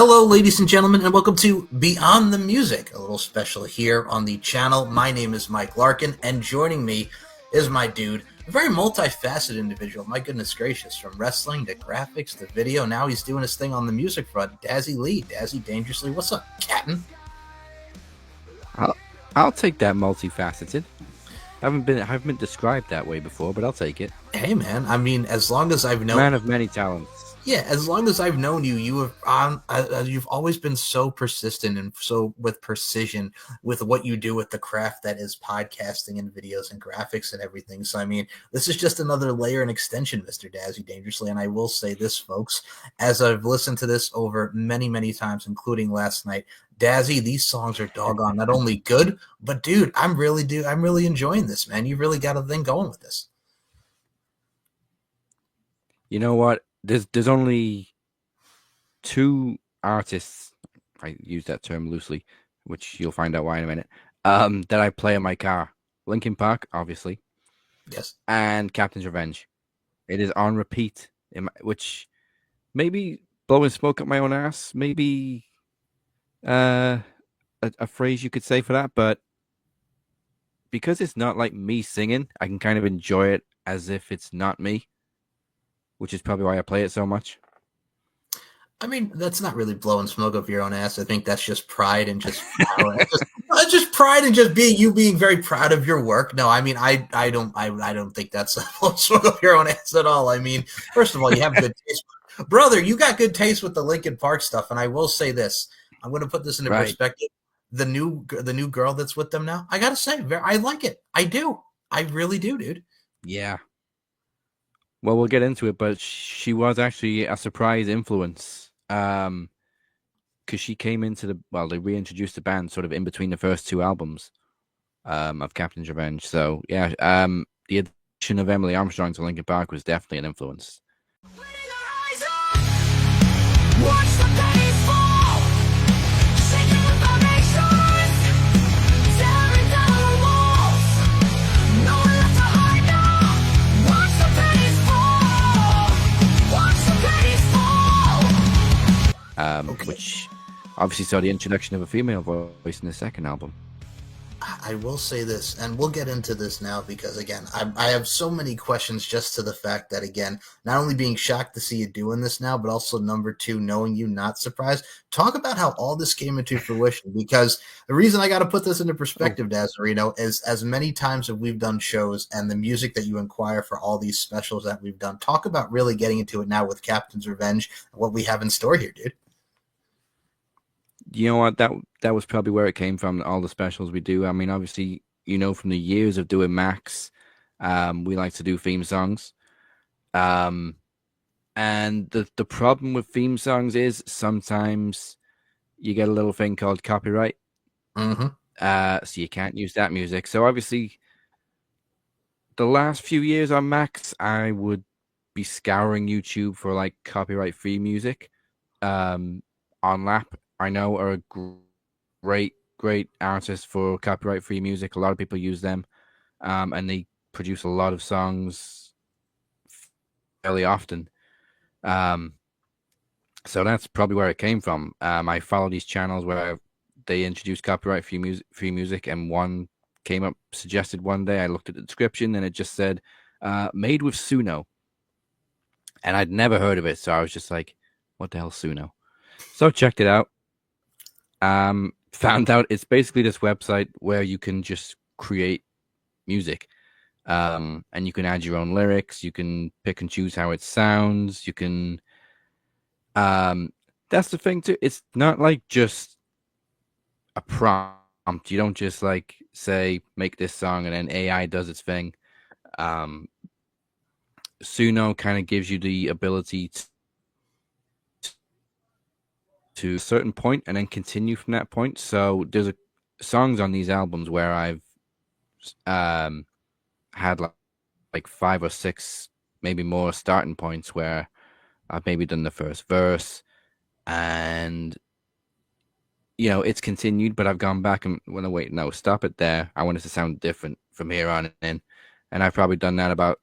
Hello, ladies and gentlemen, and welcome to Beyond the Music, a little special here on the channel. My name is Mike Larkin, and joining me is my dude, a very multifaceted individual. My goodness gracious, from wrestling to graphics to video, now he's doing his thing on the music front. Dazzy Lea, Dazzy Dangerously. What's up, Captain? I'll take that multifaceted. I haven't been described that way before, but I'll take it. Hey, man. I mean, as long as I've known, Man of many talents. yeah, as long as I've known you, you've always been so persistent and so with precision with what you do with the craft that is podcasting and videos and graphics and everything. So, I mean, this is just another layer and extension, Mr. Dazzy Dangerously. And I will say this, folks, as I've listened to this over many, many times, including last night, Dazzy, these songs are doggone not only good, but dude, I'm really enjoying this, man. You really got a thing going with this. You know what? There's only two artists. I use that term loosely, which you'll find out why in a minute. That I play in my car. Linkin Park, obviously, Yes. and Captain's Revenge. It is on repeat, which maybe blowing smoke up my own ass. Maybe a phrase you could say for that, but because it's not like me singing, I can kind of enjoy it as if it's not me, which is probably why I play it so much. I mean, that's not really blowing smoke up your own ass. I think that's just pride and just power. Just pride and just being very proud of your work. No, I mean, I don't think that's blowing smoke up your own ass at all. I mean, first of all, you have good taste, brother. You got good taste with the Linkin Park stuff, and I will say this. I'm going to put this into Right. perspective. The new girl that's with them now, I gotta say, I like it. I do. I really do, dude. Yeah. Well, we'll get into it, but she was actually a surprise influence. Because she came into they reintroduced the band sort of in between the first two albums of Captain's Revenge. So yeah, the addition of Emily Armstrong to Linkin Park was definitely an influence. Which obviously saw the introduction of a female voice in the second album. I will say this, and we'll get into this now because, again, I have so many questions just to the fact that, again, not only being shocked to see you doing this now, but also, number two, knowing you not surprised. Talk about how all this came into fruition, because the reason I got to put this into perspective, Dazzarino, is as many times as we've done shows and the music that you inquire for all these specials that we've done, talk about really getting into it now with Captain's Revenge and what we have in store here, dude. You know what? That was probably where it came from. All the specials we do. I mean, obviously, from the years of doing Max, we like to do theme songs. And the problem with theme songs is sometimes you get a little thing called copyright. Mm-hmm. So you can't use that music. So obviously, the last few years on Max, I would be scouring YouTube for like copyright-free music. On Lap, I know are a great artist for copyright-free music. A lot of people use them, and they produce a lot of songs fairly often. So that's probably where it came from. I follow these channels where they introduce copyright-free music, and one came up suggested one day. I looked at the description, and it just said, "Made with Suno," and I'd never heard of it. So I was just like, "What the hell, Suno?" So checked it out. Found out it's basically this website where you can just create music. And you can add your own lyrics. You can pick and choose how it sounds. You can. That's the thing too. It's not like just a prompt. You don't just like say make this song and then AI does its thing. Suno kind of gives you the ability to a certain point and then continue from that point. So there's songs on these albums where I've had like 5 or 6, maybe more starting points where I've maybe done the first verse and it's continued, but I've gone back and wait, no, stop it there. I want it to sound different from here on in. And I've probably done that about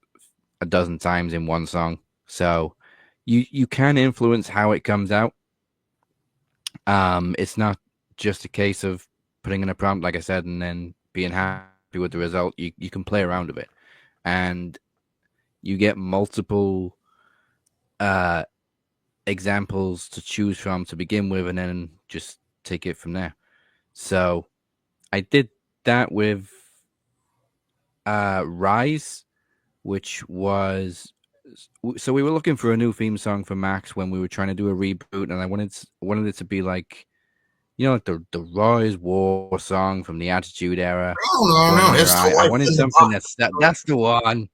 a dozen times in one song. So you can influence how it comes out. It's not just a case of putting in a prompt, like I said, and then being happy with the result. You can play around with it, and you get multiple uh examples to choose from to begin with, and then just take it from there. So I did that with Rise, which was so we were looking for a new theme song for Max when we were trying to do a reboot, and I wanted it to be like like the Rise War song from the Attitude Era, Oh no, Born no, in Your it's the Eye. I life wanted in the something box. that's the one.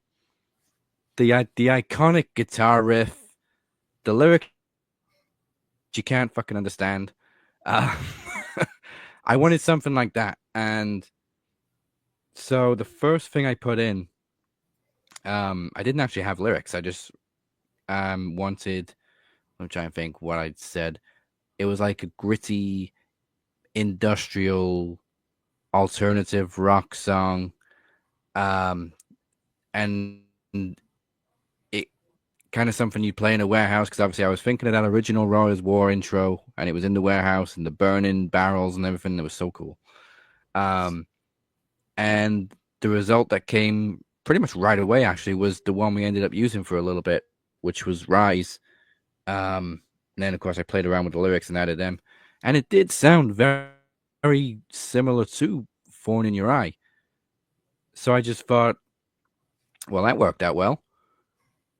The iconic guitar riff, the lyric you can't fucking understand. Uh, I wanted something like that, and so the first thing I put in, I didn't actually have lyrics. I just wanted. I'm trying to think what I'd said. It was like a gritty, industrial, alternative rock song, um, and it kind of something you'd play in a warehouse because obviously I was thinking of that original Royals War intro, and it was in the warehouse and the burning barrels and everything. It was so cool. Um, and the result that came pretty much right away actually was the one we ended up using for a little bit, which was Rise. And then of course I played around with the lyrics and added them, and it did sound very, very similar to Thorn in Your Eye. So I just thought, well, that worked out well.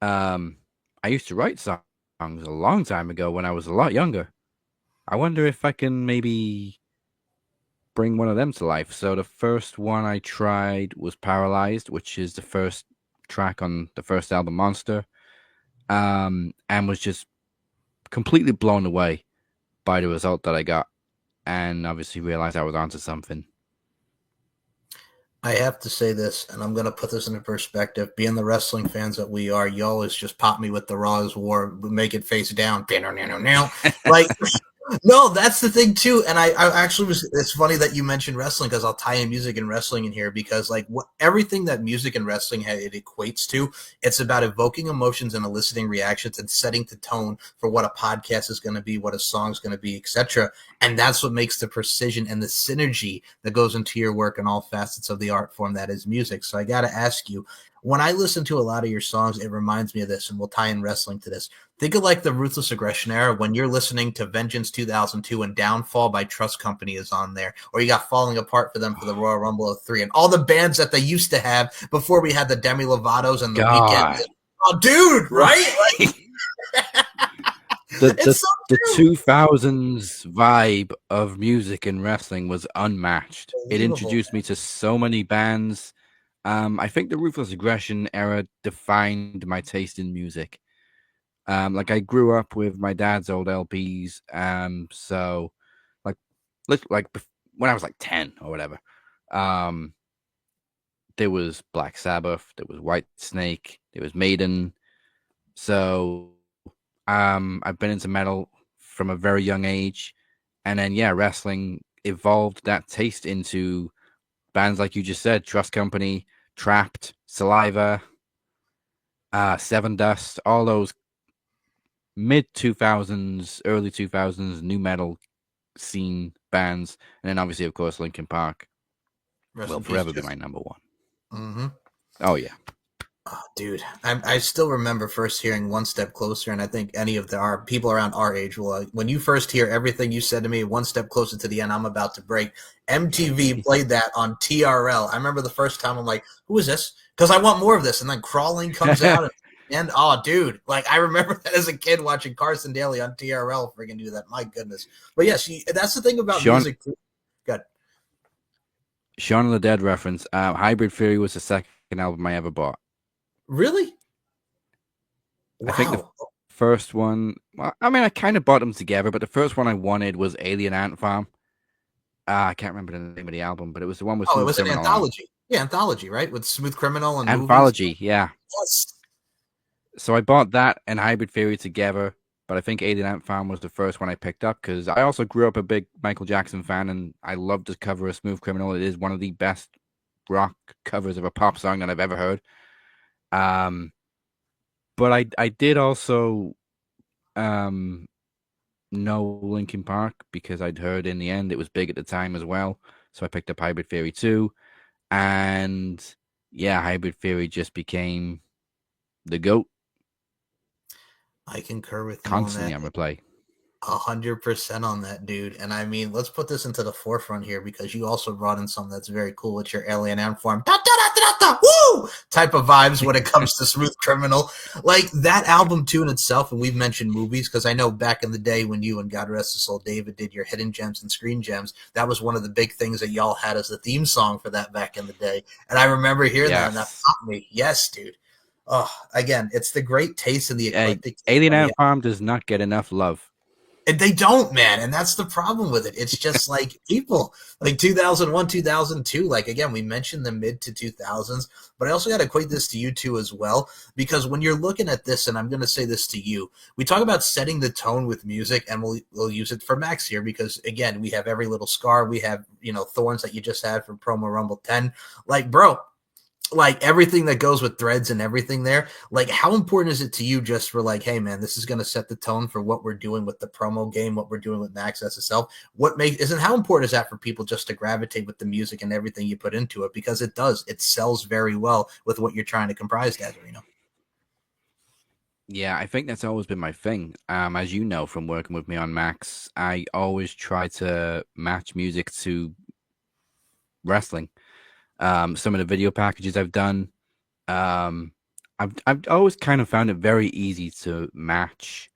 Um, I used to write songs a long time ago when I was a lot younger. I wonder if I can maybe bring one of them to life. So the first one I tried was Paralyzed, which is the first track on the first album, Monster, and was just completely blown away by the result that I got, and obviously realized I was onto something. I have to say this, and I'm going to put this into perspective. Being the wrestling fans that we are, you always just pop me with the Raw's War, make it face down. Like, no, that's the thing too. And I actually was. It's funny that you mentioned wrestling because I'll tie in music and wrestling in here because like everything that music and wrestling it equates to, it's about evoking emotions and eliciting reactions and setting the tone for what a podcast is going to be, what a song is going to be, etc. And that's what makes the precision and the synergy that goes into your work in all facets of the art form that is music. So I got to ask you, when I listen to a lot of your songs, it reminds me of this, and we'll tie in wrestling to this. Think of like the Ruthless Aggression era when you're listening to Vengeance 2002 and Downfall by Trust Company is on there, or you got Falling Apart for them for the Royal Rumble of 03, and all the bands that they used to have before we had the Demi Lovato's and the Weekend. God, Oh, dude, right? right? Like, the it's the so the true. 2000s vibe of music and wrestling was unmatched. It Unbelievable. introduced me to so many bands. I think the Ruthless Aggression era defined my taste in music. Like I grew up with my dad's old LPs. So like, when I was like 10 or whatever, um, there was Black Sabbath, there was White Snake, there was Maiden. So, I've been into metal from a very young age, and then yeah, wrestling evolved that taste into bands like you just said, Trust Company, Trapped, Saliva, Seven Dust, all those mid 2000s, early 2000s new metal scene bands, and then obviously, of course, Linkin Park Rest will in peace, forever be Jeff. my number one. Mm-hmm. Oh yeah, Oh, dude, I still remember first hearing One Step Closer, and I think any of our people around our age will. When you first hear everything you said to me, One Step Closer to the End, I'm about to break. MTV played that on TRL. I remember the first time I'm like, "Who is this?" Because I want more of this, and then Crawling comes out, and oh, dude, like I remember that as a kid watching Carson Daly on TRL, freaking do that. My goodness, but yes, that's the thing about Sean music. God, Shaun of the Dead reference. Hybrid Theory was the second album I ever bought. really? I think the Wow. first one, well, I mean, I kind of bought them together, but the first one I wanted was Alien Ant Farm. I can't remember the name of the album, but it was the one with Oh, it Smooth was an Criminal on. anthology. Yeah, anthology, right? With Smooth Criminal and movies. Anthology, yeah. Yes. So I bought that and Hybrid Theory together, but I think Alien Ant Farm was the first one I picked up because I also grew up a big Michael Jackson fan, and I love the cover of Smooth Criminal. It is one of the best rock covers of a pop song that I've ever heard. Um, but I did also um no Linkin Park because I'd heard in the end it was big at the time as well. So I picked up Hybrid Theory too. And yeah, Hybrid Theory just became the GOAT I concur with you on constantly that. on replay. 100% on that, dude. And I mean, let's put this into the forefront here because you also brought in something that's very cool with your Alien Ant Farm da, da, da, da, da, woo type of vibes when it comes to Smooth Criminal. Like that album too in itself, and we've mentioned movies because I know back in the day when you and God rest his soul David did your Hidden Gems and Screen Gems, that was one of the big things that y'all had as the theme song for that back in the day. And I remember hearing that and that Yes. popped me. Yes, dude. Oh, again, it's the great taste and the eclectic taste Alien that we Ant have. Farm does not get enough love. And they don't, man. And that's the problem with it. It's just like people like 2001, 2002. Like, again, we mentioned the mid to 2000s, but I also got to equate this to you two as well, because when you're looking at this, and I'm going to say this to you, we talk about setting the tone with music, and we'll use it for Max here because, again, we have Every Little Scar. We have, Thorns that you just had for Promo Rumble 10. Like, bro, like everything that goes with threads and everything there, like how important is it to you just for like, hey man, this is going to set the tone for what we're doing with the promo game, what we're doing with Max SSL? What makes isn't how important is that for people just to gravitate with the music and everything you put into it? Because it sells very well with what you're trying to comprise, Dazzy. Yeah, I think that's always been my thing. As you know from working with me on Max, I always try to match music to wrestling. Some of the video packages I've done, um, I've always kind of found it very easy to match,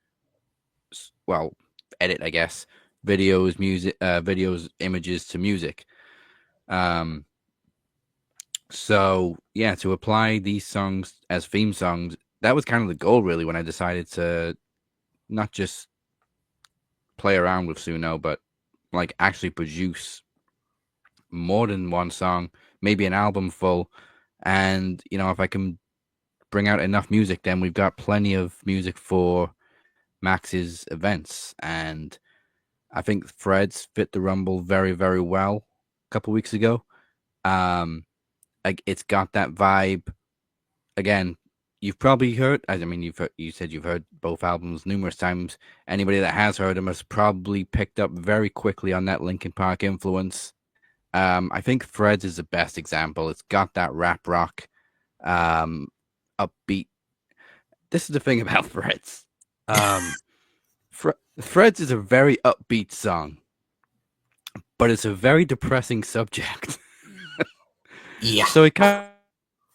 well, edit, I guess, videos, images to music. Um, so yeah, to apply these songs as theme songs, that was kind of the goal really when I decided to not just play around with Suno, but like actually produce more than one song, maybe an album full. And if I can bring out enough music, then we've got plenty of music for Max's events. And I think Threads fit the Rumble very, very well a couple weeks ago. Um, like it's got that vibe. Again, you've probably heard. I mean, you said you've heard both albums numerous times. Anybody that has heard them has probably picked up very quickly on that Linkin Park influence. I think Threads is the best example. It's got that rap rock, um, upbeat. This is the thing about Threads. Um, Threads is a very upbeat song, but it's a very depressing subject. Yeah. So it kind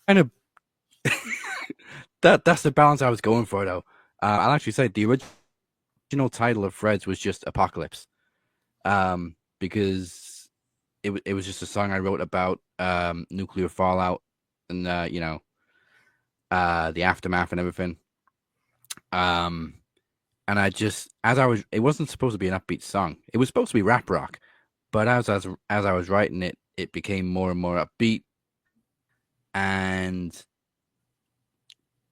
of that's the balance I was going for, though. I'll actually say the original title of Threads was just Apocalypse, because it was just a song I wrote about nuclear fallout and the aftermath and everything. And I just it wasn't supposed to be an upbeat song. It was supposed to be rap rock, but as I was writing it, it became more and more upbeat. And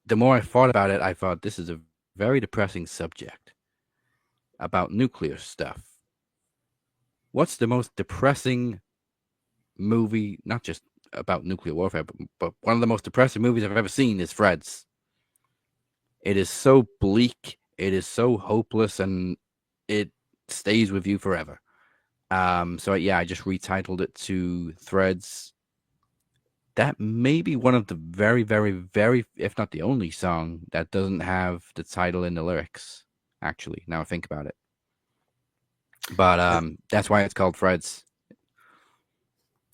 the more I thought about it, I thought this is a very depressing subject about nuclear stuff. What's the most depressing movie, not just about nuclear warfare, but one of the most depressing movies I've ever seen is Fred's. It is so bleak, it is so hopeless, and it stays with you forever. So yeah, I just retitled it to Threads. That may be one of the very, very, very, if not the only song that doesn't have the title in the lyrics. Actually, now I think about it, but that's why it's called Threads.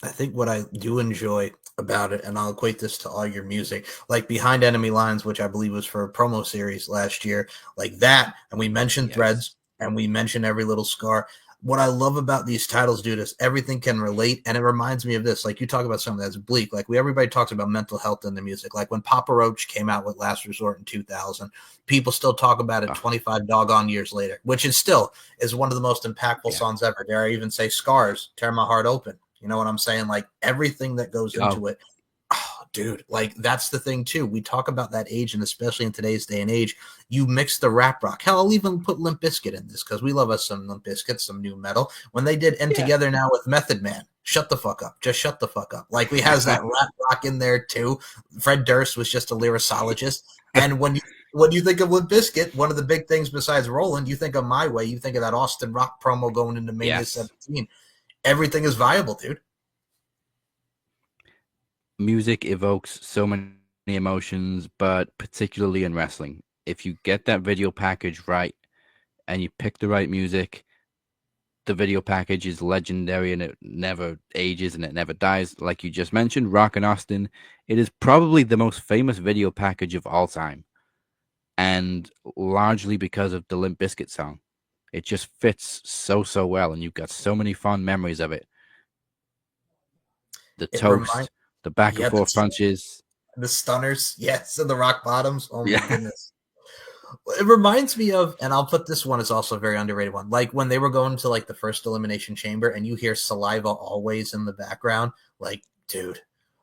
I think what I do enjoy about it, and I'll equate this to all your music, like Behind Enemy Lines, which I believe was for a promo series last year, like that. And we mentioned Yes. Threads and we mentioned Every Little Scar. What I love about these titles, dude, is everything can relate. And it reminds me of this. Like you talk about something that's bleak. Like everybody talks about mental health in the music. Like when Papa Roach came out with Last Resort in 2000, people still talk about it Oh, 25 doggone years later, which is one of the most impactful yeah. songs ever. Dare I even say Scars, Tear My Heart Open. You know what I'm saying? Like everything that goes Oh, into it. Oh, dude, like that's the thing too. We talk about that age, and especially in today's day and age, you mix the rap rock. Hell, I'll even put Limp Bizkit in this because we love us some Limp Bizkit, some new metal. When they did End yeah. Together Now with Method Man, shut the fuck up. Just shut the fuck up. Like we has that rap rock in there too. Fred Durst was just a lyricologist. And when you when you think of Limp Bizkit, one of the big things besides Roland, you think of My Way, you think of that Austin Rock promo going into Mania Yes. 17. Everything is viable, dude. Music evokes so many emotions, but particularly in wrestling. If you get that video package right and you pick the right music, the video package is legendary and it never ages and it never dies. Like you just mentioned, Rock and Austin, it is probably the most famous video package of all time. And largely because of the Limp Bizkit song. It just fits so well, and you've got so many fond memories of it. The It remind toast, the back and yeah, forth punches. the stunners, yes, and the rock bottoms. Oh my Yeah. goodness. It reminds me of, and I'll put this one as also a very underrated one. Like when they were going to like the first elimination chamber, and you hear "Saliva" always in the background. Like, dude,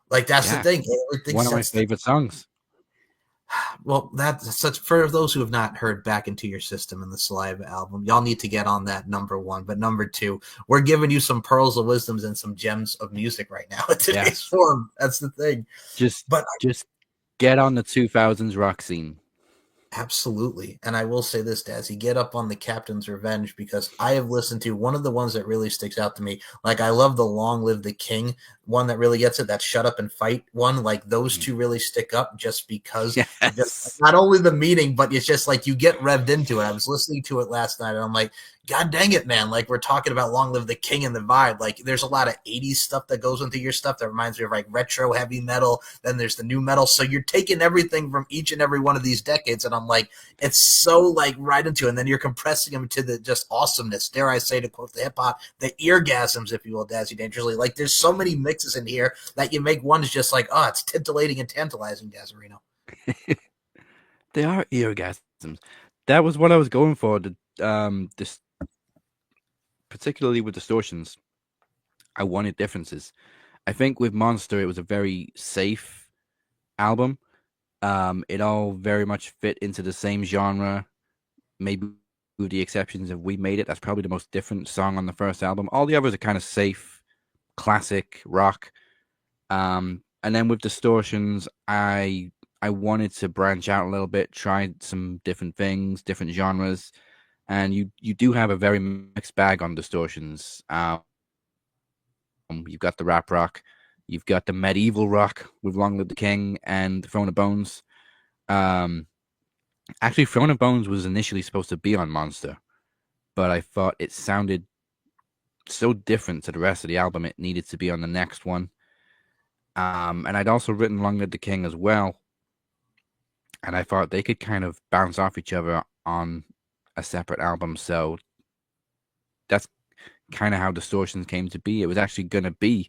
like that's the Yeah. thing. Everything One of my sets the favorite songs. well. That's such for those who have not heard "Back into Your System" in the Saliva album. Y'all need to get on that number one. But number two, we're giving you some pearls of wisdoms and some gems of music right now in today's Yes. form. That's the thing. Just But just get on the 2000s rock scene. absolutely. And I will say this, Dazzy, get up on the Captain's Revenge because I have listened to one of the ones that really sticks out to me. Like, I love the Long Live the King one that really gets it, that Shut Up and Fight one. Like, those two really stick up just because of just Yes. not only the meaning, but it's just like you get revved into it. I was listening to it last night and I'm like, God dang it, man. Like, we're talking about Long Live the King and the vibe. Like, there's a lot of 80s stuff that goes into your stuff that reminds me of like retro heavy metal. Then there's the new metal. So you're taking everything from each and every one of these decades. And I'm like, it's so like right into it. And then you're compressing them to the just awesomeness. Dare I say, to quote the hip hop, the eargasms, if you will, Dazzy Dangerously. Like, there's so many mixes in here that you make one's just like, oh, it's titillating and tantalizing, Dazzarino. They are eargasms. That was what I was going for. This particularly with distortions. I wanted differences. I think with Monster, it was a very safe album. It all very much fit into the same genre, maybe with the exceptions of We Made It. That's probably the most different song on the first album. All the others are kind of safe, classic rock. And then with Distortions, I wanted to branch out a little bit, try some different things, different genres. And you do have a very mixed bag on Distortions. You've got the rap rock, you've got the medieval rock with Long Live the King and Throne of Bones. Um, Actually, Throne of Bones was initially supposed to be on Monster, but I thought it sounded so different to the rest of the album. It needed to be on the next one. And I'd also written Long Live the King as well, and I thought they could kind of bounce off each other on a separate album. So that's kind of how Distortions came to be. It was actually going to be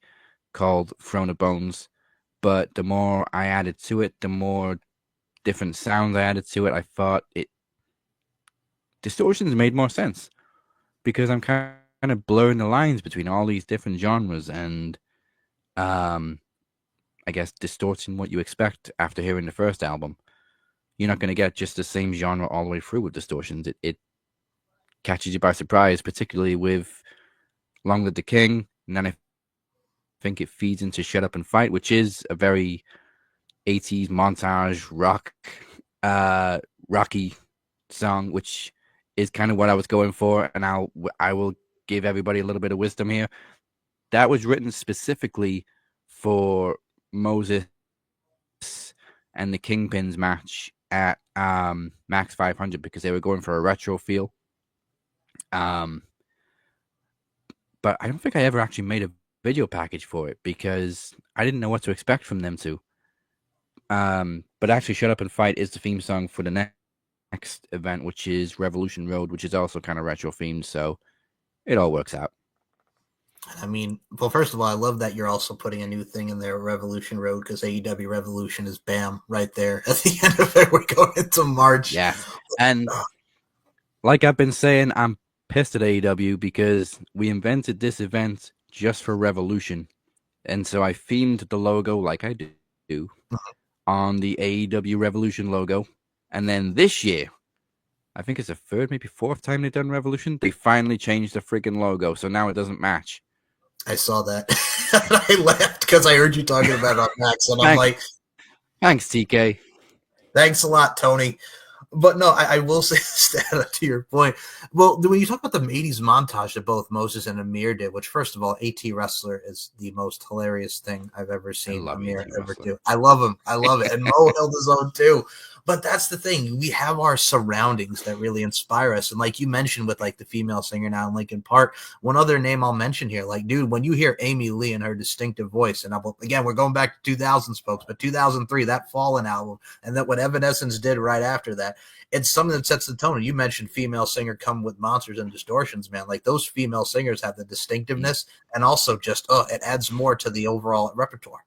called Throne of Bones, but the more I added to it, the more different sounds I added to it, I thought it Distortions made more sense because I'm kind of blurring the lines between all these different genres and I guess distorting what you expect after hearing the first album. You're not going to get just the same genre all the way through with Distortions. It catches you by surprise, particularly with Long Live the King, and then I think it feeds into Shut Up and Fight, which is a very 80s montage rocky song, which is kind of what I was going for. And I will give everybody a little bit of wisdom here. That was written specifically for Moses and the Kingpins match at Max 500 because they were going for a retro feel. Um, but I don't think I ever actually made a video package for it because I didn't know what to expect from them two. But actually, Shut Up and Fight is the theme song for the next event, which is Revolution Road, which is also kind of retro themed. So it all works out. I mean, well, first of all, I love that you're also putting a new thing in there, Revolution Road, because AEW Revolution is bam right there at the end of it. We're going into March. Yeah. And like I've been saying, I'm pissed at AEW because we invented this event just for Revolution. And so I themed the logo like I do on the AEW Revolution logo. And then this year, I think it's the third, maybe fourth time they've done Revolution, they finally changed the friggin' logo. So now it doesn't match. I saw that. I laughed because I heard you talking about it on Max, and I'm like, Thanks, TK. thanks a lot, Tony. But no, I will say this to your point. Well, when you talk about the '80s montage that both Moses and Amir did, which first of all, AT Wrestler is the most hilarious thing I've ever I seen love Amir ET ever Wrestler. do. I love him. I love it. And Mo held his own too. But that's the thing. We have our surroundings that really inspire us. And like you mentioned with like the female singer now in Linkin Park, one other name I'll mention here, like, dude, when you hear Amy Lee and her distinctive voice, and again, we're going back to 2000s, folks, but 2003, that Fallen album, and that what Evanescence did right after that, it's something that sets the tone. You mentioned female singer come with monsters and distortions, man. Like those female singers have the distinctiveness and also just it adds more to the overall repertoire.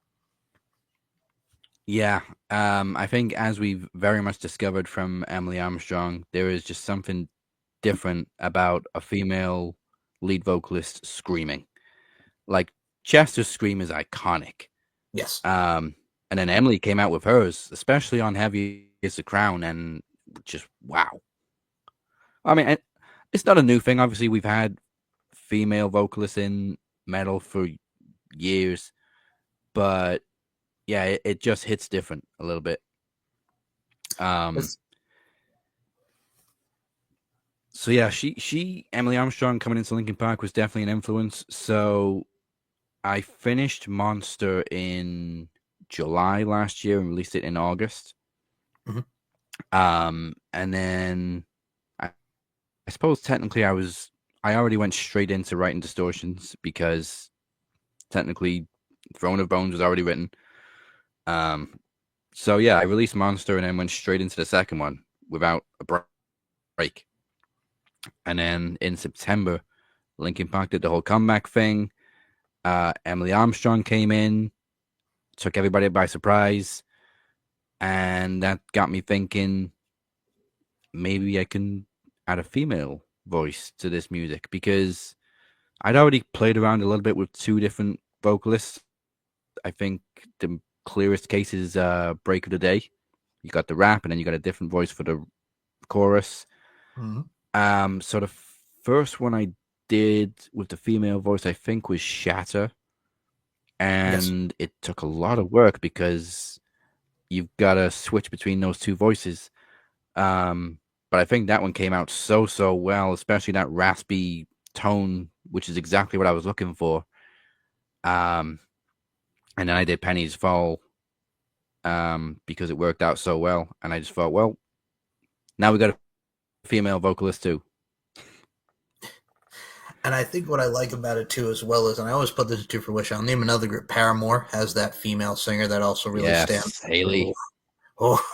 Yeah, I think as we've very much discovered from Emily Armstrong, there is just something different about a female lead vocalist screaming. Like Chester's scream is iconic. Yes. And then Emily came out with hers, especially on Heavy is the Crown, and just wow. I mean, it's not a new thing. Obviously, we've had female vocalists in metal for years, but yeah, it just hits different a little bit. It's, So yeah, she Emily Armstrong coming into Linkin Park was definitely an influence. So I finished Monster in July last year and released it in August. mhm. And then I suppose technically I already went straight into writing distortions because technically Throne of Bones was already written. Um, so yeah, I released Monster and then went straight into the second one without a break. And then in September, Linkin Park did the whole comeback thing. Emily Armstrong came in, took everybody by surprise, and that got me thinking maybe I can add a female voice to this music because I'd already played around a little bit with two different vocalists. I think the clearest case is Break of the Day. You got the rap, and then you got a different voice for the chorus. Mhm. So the first one I did with the female voice, I think, was Shatter, Yes. and it took a lot of work because you've got to switch between those two voices. But I think that one came out so well, especially that raspy tone, which is exactly what I was looking for. Um, and then I did Penny's Fall, because it worked out so well, and I just thought, well, now we got a female vocalist too. And I think what I like about it too, as well, is, and I always put this to fruition. I'll name another group. Paramore has that female singer that also really stands. Yes, Haley. Oh, oh,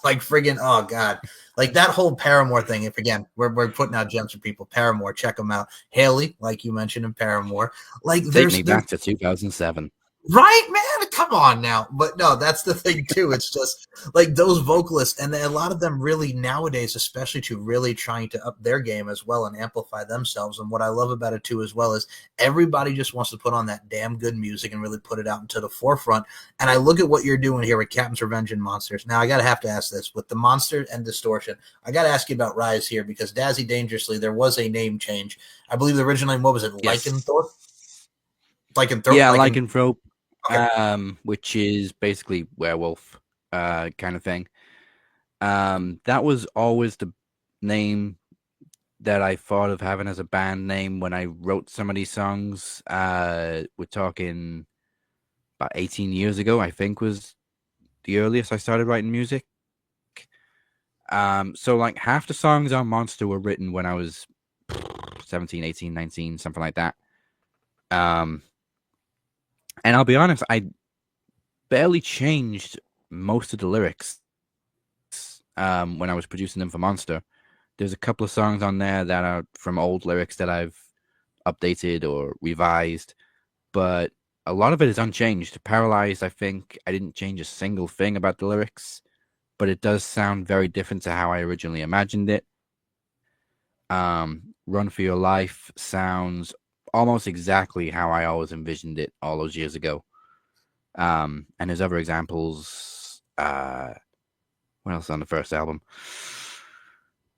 like friggin' oh god, like that whole Paramore thing. If again, we're putting out gems for people. Paramore, check them out. Haley, like you mentioned in Paramore, like Take me there's back to 2007. right, man. Come on now. But no, that's the thing too. It's just like those vocalists, and a lot of them really nowadays, especially to really trying to up their game as well and amplify themselves. And what I love about it too, as well, is everybody just wants to put on that damn good music and really put it out into the forefront. And I look at what you're doing here with Captain's Revenge and Monsters. Now I gotta have to ask this with the Monster and Distortion. I gotta ask you about Rise here because Dazzy Dangerously, there was a name change. I believe the original name, what was it? Yes. Lycanthrope? Lycanthrope? Yeah, Lycan. Lycanthrope, Okay. which is basically werewolf, kind of thing. That was always the name that I thought of having as a band name when I wrote some of these songs. We're talking about 18 years ago, I think was the earliest I started writing music. So like half the songs on Monster were written when I was 17, 18, 19, something like that. Um, and I'll be honest, I barely changed most of the lyrics when I was producing them for Monster. There's a couple of songs on there that are from old lyrics that I've updated or revised, but a lot of it is unchanged. Paralyzed, I think I didn't change a single thing about the lyrics, but it does sound very different to how I originally imagined it. Run for Your Life sounds almost exactly how I always envisioned it all those years ago. And there's other examples. What else on the first album?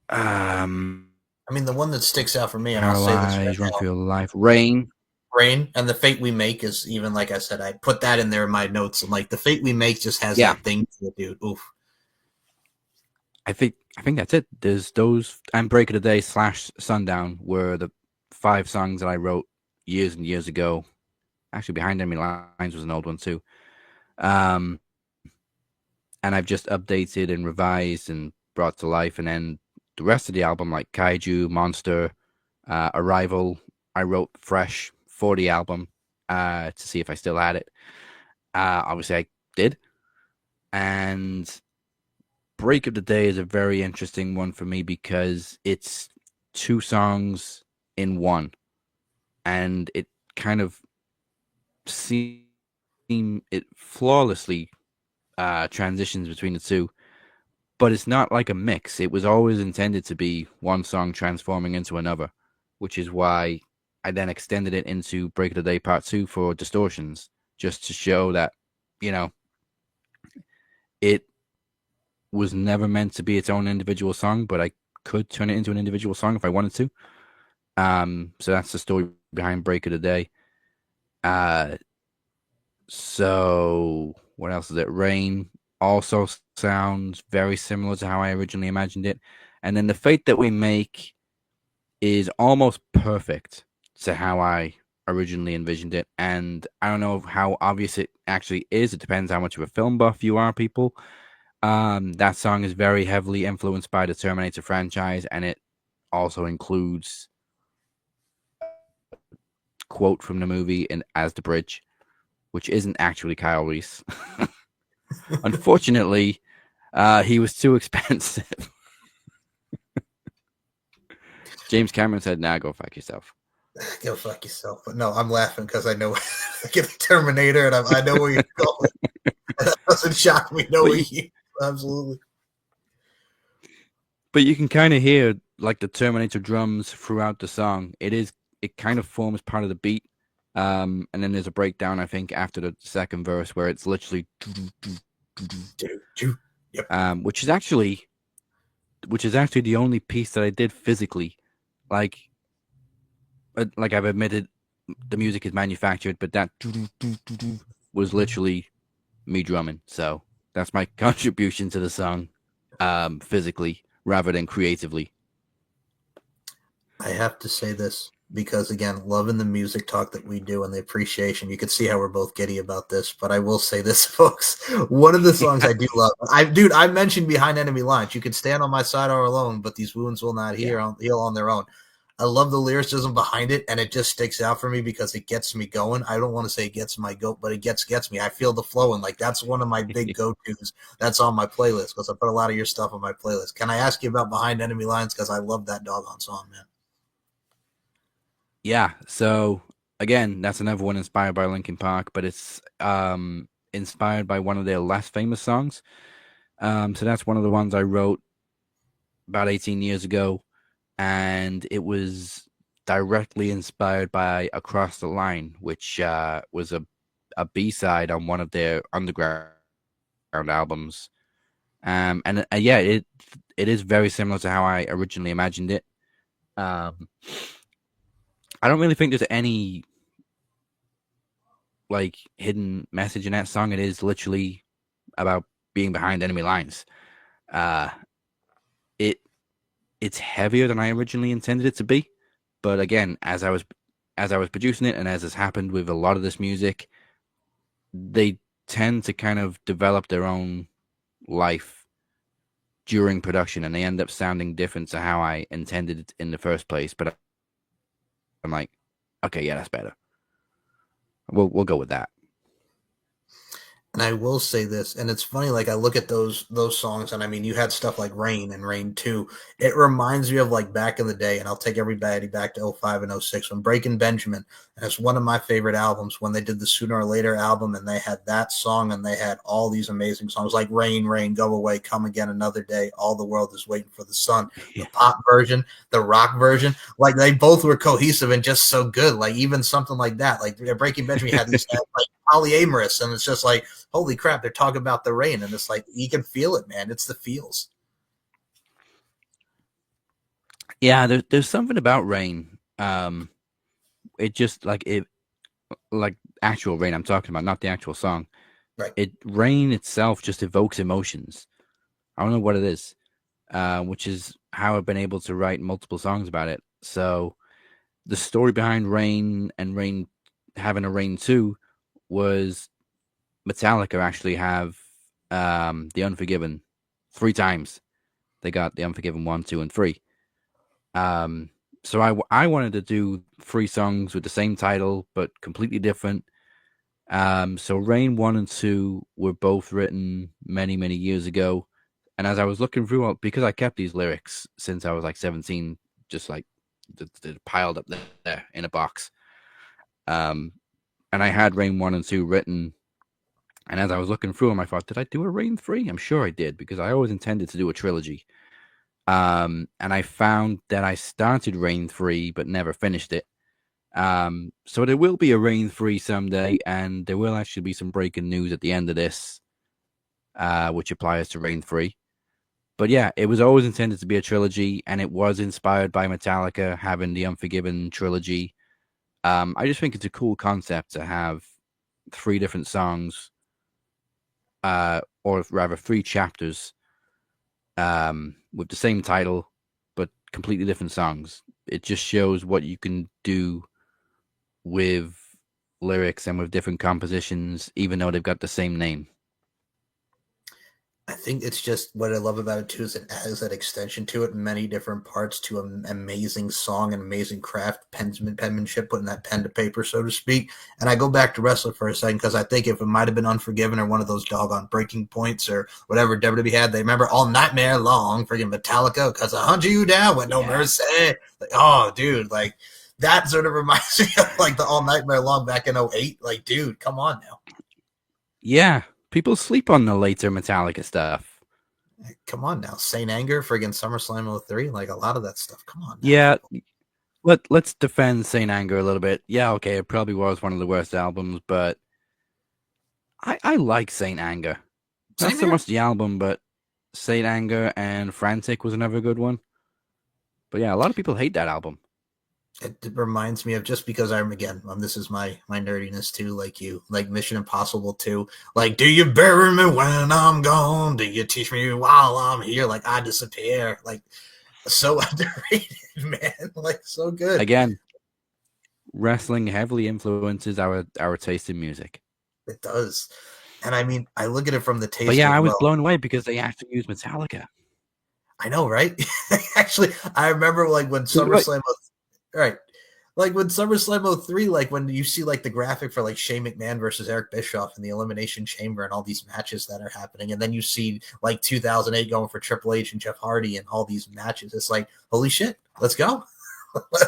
I mean, the one that sticks out for me, and I'll say this right Paralyzed, Run now, for Your Life, Rain. Rain and the Fate We Make is even like I said, I put that in there in my notes, and like the Fate We Make just has Yeah, that thing to it, dude. Oof. I think I think that's it. There's those and Break of the Day slash Sundown were the 5 songs that I wrote years and years ago. Actually, Behind Enemy Lines was an old one too. Um, and I've just updated and revised and brought to life. And then the rest of the album, like Kaiju, Monster, Arrival, I wrote fresh for the album to see if I still had it. Obviously, I did. And Break of the Day is a very interesting one for me because it's 2 songs in one, and it kind of seem it flawlessly transitions between the two. But it's not like a mix. It was always intended to be one song transforming into another, which is why I then extended it into Break of the Day Part 2 for Distortions, just to show that, you know, it was never meant to be its own individual song, but I could turn it into an individual song if I wanted to. So that's the story behind Break of the Day. Uh, so what else is it? Rain also sounds very similar to how I originally imagined it. And then The Fate That We Make is almost perfect to how I originally envisioned it. And I don't know how obvious it actually is. It depends how much of a film buff you are, people. That song is very heavily influenced by the Terminator franchise, and it also includes quote from the movie in as the bridge, which isn't actually Kyle Reese. Unfortunately, he was too expensive. James Cameron said, "Nah, go fuck yourself." Go fuck yourself. But no, I'm laughing because I know I get the Terminator and I know where you're going. That doesn't shock me. No, But you, absolutely. but you can kind of hear like the Terminator drums throughout the song. It kind of forms part of the beat. And then there's a breakdown, I think, after the second verse where it's literally, Yep. which is actually the only piece that I did physically. Like, like I've admitted, the music is manufactured, but that was literally me drumming. So that's my contribution to the song, physically rather than creatively. I have to say this because again, loving the music talk that we do and the appreciation. You can see how we're both giddy about this, but I will say this, folks. One of the songs I do love, I mentioned Behind Enemy Lines. You can stand on my side or alone, but these wounds will not Yeah. heal on their own. I love the lyricism behind it, and it just sticks out for me because it gets me going. I don't want to say it gets my goat, but it gets me. I feel the flow, and like that's one of my big go tos. That's on my playlist because I put a lot of your stuff on my playlist. Can I ask you about Behind Enemy Lines because I love that doggone song, man. Yeah. So again, that's another one inspired by Linkin Park, but it's inspired by one of their less famous songs. So that's one of the ones I wrote about 18 years ago, and it was directly inspired by Across the Line, which was a B-side on one of their underground albums. And yeah, it is very similar to how I originally imagined it. Um, I don't really think there's any like hidden message in that song. It is literally about being behind enemy lines. Uh, it it's heavier than I originally intended it to be, but again, as I was producing it, and as has happened with a lot of this music, they tend to kind of develop their own life during production, and they end up sounding different to how I intended it in the first place. But I'm like, okay, yeah, that's better. We'll go with that. And I will say this, and it's funny, like I look at those songs, and I mean, you had stuff like Rain and Rain 2. It reminds me of like back in the day, and I'll take everybody back to '05 and '06 when Breaking Benjamin, and it's one of my favorite albums when they did the Sooner or Later album, and they had that song, and they had all these amazing songs like Rain, Rain, Go Away, Come Again Another Day, All the World is Waiting for the Sun, the Yeah, pop version, the rock version, like they both were cohesive and just so good. Like even something like that, like Breaking Benjamin had these like polyamorous, and it's just like holy crap, they're talking about the rain, and it's like you can feel it, man. It's the feels. yeah. There's something about Rain. It just like actual Rain. I'm talking about, not the actual song. Right. Rain itself just evokes emotions. I don't know what it is. which is how I've been able to write multiple songs about it. So the story behind Rain and Rain having a Rain 2 was Metallica actually have The Unforgiven 3 times. They got The Unforgiven 1, 2, and 3. Um, so I wanted to do 3 songs with the same title but completely different. So Rain 1 and 2 were both written many, many years ago. And as I was looking through, because I kept these lyrics since I was like 17, just like piled up there in a box. Um, and I had Rain 1 and 2 written. And as I was looking through them, I thought, did I do a Rain 3? I'm sure I did, because I always intended to do a trilogy. And I found that I started Rain 3 but never finished it. So there will be a Rain 3 someday, and there will actually be some breaking news at the end of this, which applies to Rain 3. But yeah, it was always intended to be a trilogy, and it was inspired by Metallica having the Unforgiven trilogy. I just think it's a cool concept to have 3 different songs, or rather 3 chapters, with the same title, but completely different songs. It just shows what you can do with lyrics and with different compositions, even though they've got the same name. I think it's just what I love about it too is it has that extension to it, many different parts to an amazing song and amazing craft, penmanship, putting that pen to paper, so to speak. And I go back to wrestling for a second because I think if it might have been Unforgiven or one of those doggone breaking points or whatever WWE had, they remember all nightmare long, freaking Metallica, because I hunt you down with no mercy. Like, oh, dude, like that sort of reminds me of like the all nightmare long back in '08. Like, dude, come on now. Yeah, people sleep on the later Metallica stuff. Come on now. Saint Anger, friggin' SummerSlam '03, like a lot of that stuff. Come on now, Yeah, people. let's defend Saint Anger a little bit. Yeah, okay, it probably was one of the worst albums, but I like Saint Anger. Not Same so here. much the album, but Saint Anger and Frantic was another good one. But yeah, a lot of people hate that album. It reminds me of just because I'm again, this is my nerdiness too, like you, like Mission Impossible 2. Like, do you bury me when I'm gone? Do you teach me while I'm here? Like I disappear. Like so underrated, man. Like so good. Again, wrestling heavily influences our taste in music. It does. And I mean, I look at it from the But taste yeah, of I was well, blown away because they actually used Metallica. I know, right? Actually, I remember like when Right. SummerSlam, right? Like when SummerSlam '03, like when you see like the graphic for like Shane McMahon versus Eric Bischoff in the Elimination Chamber and all these matches that are happening, and then you see like 2008 going for Triple H and Jeff Hardy and all these matches. It's like, holy shit, let's go,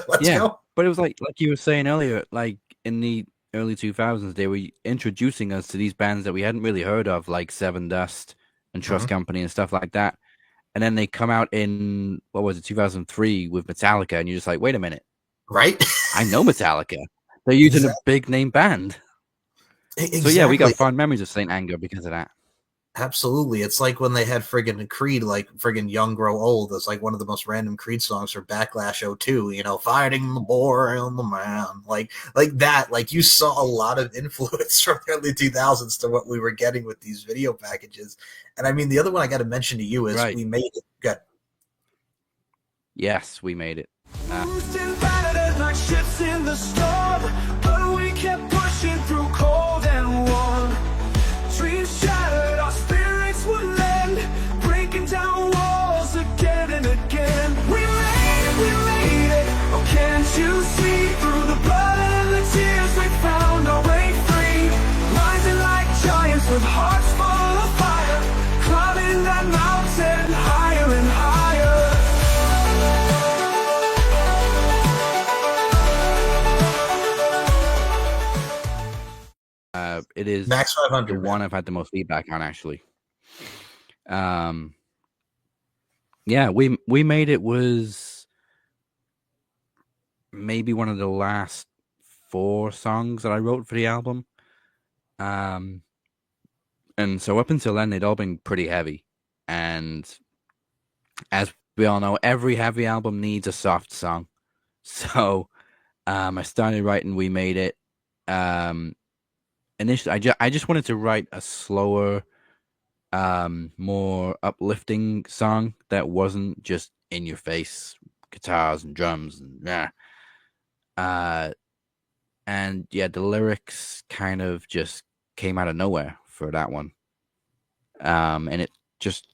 let's Yeah, go. but it was like you were saying earlier, like in the early 2000s, they were introducing us to these bands that we hadn't really heard of, like Seven Dust and Trust Mhm. Company and stuff like that. And then they come out in, what was it, 2003 with Metallica, and you're just like, wait a minute, Right? I know Metallica. They're using a Exactly. big name band. So yeah, we Exactly. got fond memories of Saint Anger because of that. Absolutely. It's like when they had friggin' Creed, like friggin' Young Grow Old. It's like one of the most random Creed songs for Backlash '02, fighting the boy and the man. Like that. Like you saw a lot of influence from the early 2000s to what we were getting with these video packages. And I mean, the other one I got to mention to you is Right. We Made It. Good. Yes, we made it. Like ships in the storm, but we kept pushing through cold and warm. Dreams shattered, our spirits would lend, breaking down walls again and again. We made it. Oh, can't you see? Through the blood and the tears, we found our way free. Rising like giants with hearts full of fire, climbing that mountain higher and higher. It is Max the 500, man. one I've had the most feedback on, actually. Um, yeah, we made it was maybe one of the last 4 songs that I wrote for the album. Um, and so up until then, they'd all been pretty heavy. And as we all know, every heavy album needs a soft song. So I started writing We Made It. Initially, I just wanted to write a slower, more uplifting song that wasn't just in your face guitars and drums and and yeah, the lyrics kind of just came out of nowhere for that one. And it just,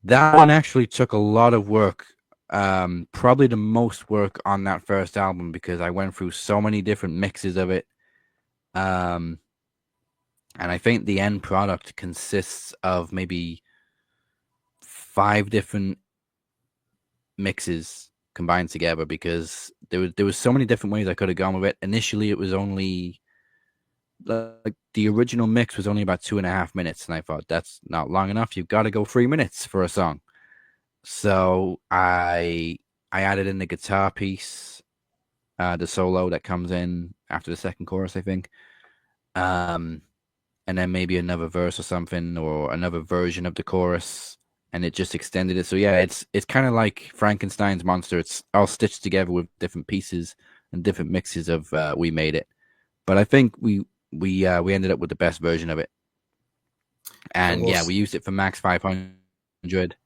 that one actually took a lot of work. Probably the most work on that first album, because I went through so many different mixes of it. And I think the end product consists of maybe 5 different mixes combined together, because there was so many different ways I could have gone with it. Initially, it was only like the original mix was only about 2.5 minutes, and I thought that's not long enough. You've got to go 3 minutes for a song. So I added in the guitar piece, the solo that comes in after the second chorus, I think. And then maybe another verse or something, or another version of the chorus, and it just extended it. So yeah, it's kind of like Frankenstein's monster. It's all stitched together with different pieces and different mixes of We Made It. But I think we ended up with the best version of it. And yeah, we used it for Max 500,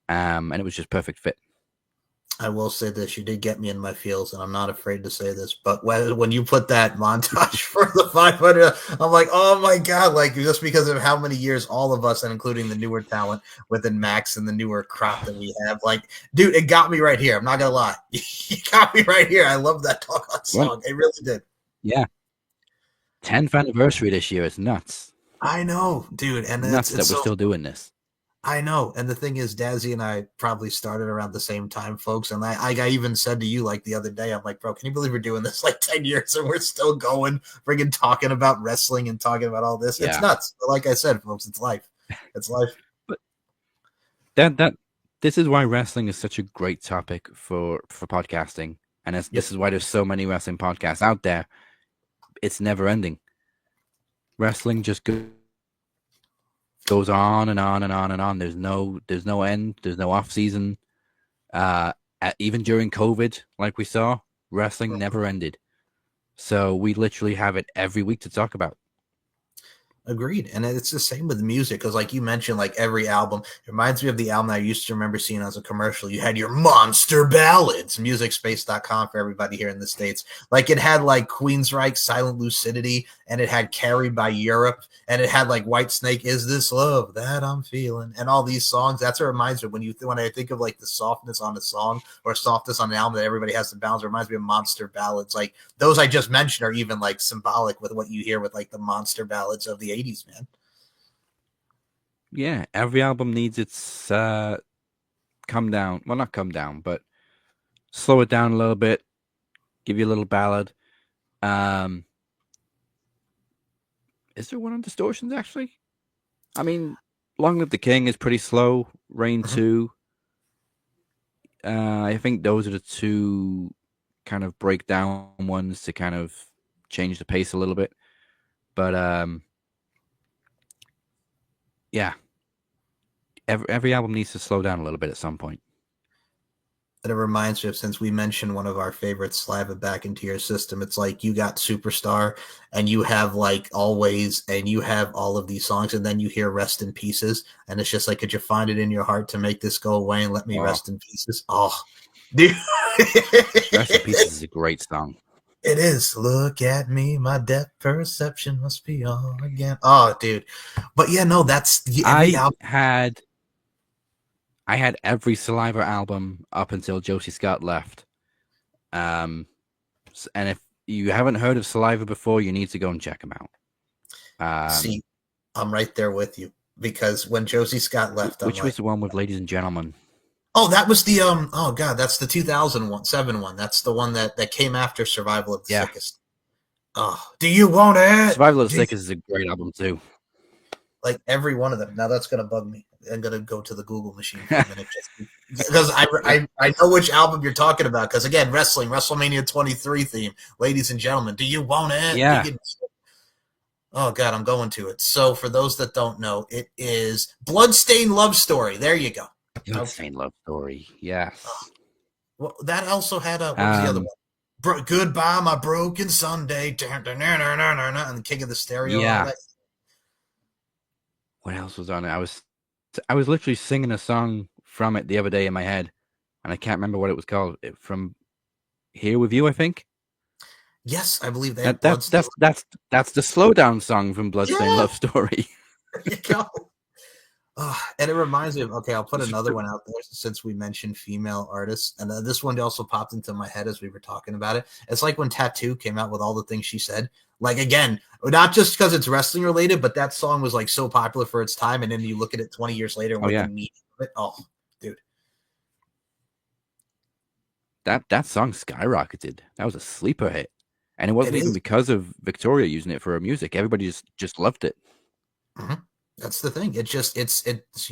and it was just perfect fit. I will say this: you did get me in my feels, and I'm not afraid to say this. But when you put that montage for the 500, I'm like, oh my god! Like, just because of how many years all of us, and including the newer talent within Max and the newer crop that we have, like, dude, it got me right here. I'm not gonna lie, you got me right here. I love that doggone song. Well, it really did. Yeah, 10th anniversary this year. It's nuts. I know, dude, and nuts that we're still doing this. I know, and the thing is, Dazzy and I probably started around the same time, folks. And I even said to you, like, the other day, I'm like, bro, can you believe we're doing this like 10 years and we're still going, friggin' talking about wrestling and talking about all this? Yeah. It's nuts. But like I said, folks, it's life. It's life. But this is why wrestling is such a great topic for podcasting, and this is why there's so many wrestling podcasts out there. It's never ending. Wrestling just goes on and on and on and on. There's no end. There's no off season. Even during COVID, like we saw, wrestling never ended. So we literally have it every week to talk about. Agreed. And it's the same with music, because like you mentioned, like every album, it reminds me of the album I used to remember seeing as a commercial. You had your monster ballads, musicspace.com for everybody here in the States. Like, it had like Queensryche, Silent Lucidity, and it had Carried by Europe, and it had like Whitesnake, Is This Love That I'm Feeling, and all these songs. That's what reminds me when I think of like the softness on a song or softness on an album that everybody has to balance. It reminds me of monster ballads. Like those I just mentioned are even like symbolic with what you hear with like the monster ballads of the 80s, man. Yeah, every album needs its come down. Well, not come down, but slow it down a little bit. Give you a little ballad. Is there one on Distortions, actually? I mean, Long Live the King is pretty slow. Rain 2. I think those are the two kind of breakdown ones to kind of change the pace a little bit. But yeah, every album needs to slow down a little bit at some point. And it reminds me of, since we mentioned one of our favorites, Slava Back Into Your System, it's like you got Superstar and you have like Always and you have all of these songs, and then you hear Rest in Pieces, and it's just like, could you find it in your heart to make this go away and let me rest in pieces? Oh, dude. Rest in Pieces is a great song. It is. Look at me, my depth perception must be on again. Oh, dude. But yeah, no, that's I had every Saliva album up until Josie Scott left. And if you haven't heard of Saliva before, you need to go and check them out. See, I'm right there with you, because when Josie Scott left, which was the one with Ladies and Gentlemen? Oh, that was the oh god, that's the 2007 one. That's the one that came after Survival of the Sickest. Oh, do you want it? Survival of the Sickest is a great album too. Like every one of them. Now that's gonna bug me. I'm gonna go to the Google machine for a minute, because I know which album you're talking about. Because again, wrestling, WrestleMania 23 theme, Ladies and Gentlemen, do you want it? Yeah. Oh god, I'm going to it. So for those that don't know, it is Bloodstained Love Story. There you go. Bloodstained Love Story. Yes. Well, that also had what was the other one? Goodbye, My Broken Sunday, and the King of the Stereo. Yeah. What else was on it? I was literally singing a song from it the other day in my head, and I can't remember what it was called. From Here With You, I think. Yes, I believe they That had that Bloodstone. that's the slowdown song from Bloodstained Yeah, Love Story. there you go. And it reminds me of, okay, I'll put another one out there since we mentioned female artists. And this one also popped into my head as we were talking about it. It's like when Tattoo came out with all the things she said. Like, again, not just because it's wrestling related, but that song was like so popular for its time. And then you look at it 20 years later and Oh what the yeah, meaning of it. Oh, dude. that song skyrocketed. That was a sleeper hit, and it It wasn't even is. because of Victoria using it for her music. Everybody just loved it. Mhm. That's the thing. It's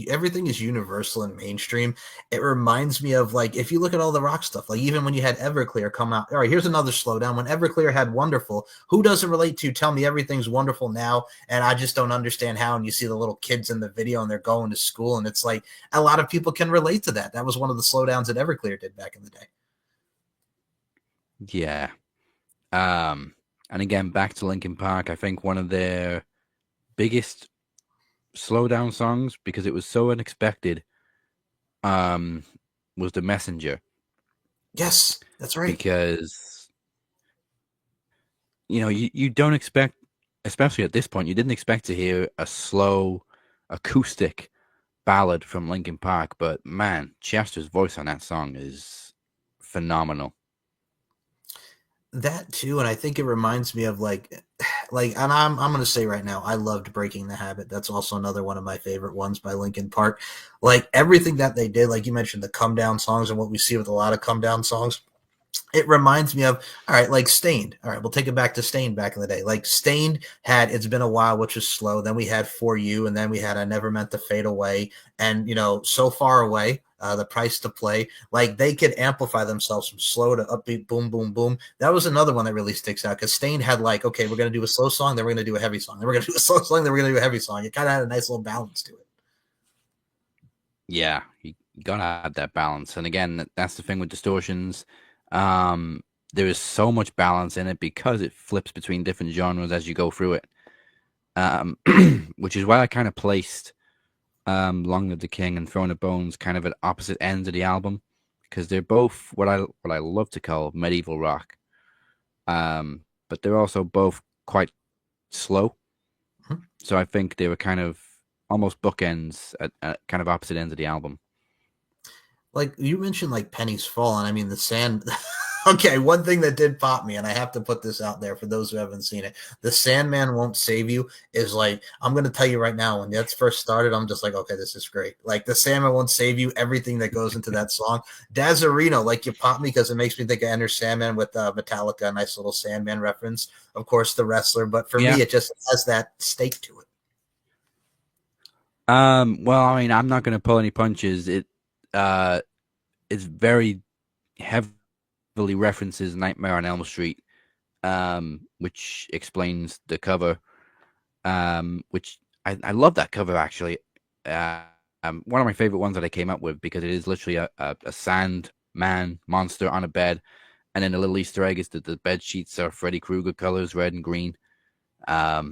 everything is universal and mainstream. It reminds me of, like, if you look at all the rock stuff, like even when you had Everclear come out. All right, here's another slowdown. When Everclear had Wonderful, who doesn't relate to Tell Me Everything's Wonderful Now, and I just don't understand how. And you see the little kids in the video and they're going to school, and it's like a lot of people can relate to that. That was one of the slowdowns that Everclear did back in the day. Yeah. And again, back to Linkin Park. I think one of their biggest slowdown songs, because it was so unexpected, was The Messenger. Yes, that's right. Because you don't expect, especially at this point, you didn't expect to hear a slow acoustic ballad from Linkin Park, but man, Chester's voice on that song is phenomenal. That too, and I think it reminds me of like, and I'm gonna say right now, I loved Breaking the Habit. That's also another one of my favorite ones by Linkin Park. Like everything that they did, like you mentioned, the come down songs and what we see with a lot of come down songs. It reminds me of, all right, like Stained. All right, we'll take it back to Stained back in the day. Like Stained had It's Been a While, which was slow. Then we had For You, and then we had I Never Meant to Fade Away, and So Far Away, The Price to Play. Like they could amplify themselves from slow to upbeat, boom, boom, boom. That was another one that really sticks out because Stained had like, okay, we're gonna do a slow song, then we're gonna do a heavy song, then we're gonna do a slow song, then we're gonna do a heavy song. It kind of had a nice little balance to it. Yeah, you gotta have that balance. And again, that's the thing with Distortions. There is so much balance in it because it flips between different genres as you go through it. Which is why I kind of placed Long Live the King and Throne of Bones kind of at opposite ends of the album, because they're both what I love to call medieval rock. But they're also both quite slow. Mhm. So I think they were kind of almost bookends at kind of opposite ends of the album. Like you mentioned, like Pennies Fall, and I mean the Sand. Okay, one thing that did pop me, and I have to put this out there for those who haven't seen it. The Sandman Won't Save You is like, I'm going to tell you right now, when that's first started, I'm just like, okay, this is great. Like, The Sandman Won't Save You, everything that goes into that song. Dazzarino, like, you pop me because it makes me think of Enter Sandman with Metallica, a nice little Sandman reference. Of course, the wrestler, but for Yeah. me, it just has that stake to it. Well, I mean, I'm not going to pull any punches. It's very heavily references Nightmare on Elm Street, which explains the cover, which I love that cover actually. One of my favorite ones that I came up with, because it is literally a sand man monster on a bed, and then the little Easter egg is that the bed sheets are Freddy Krueger colors, red and green. Yeah,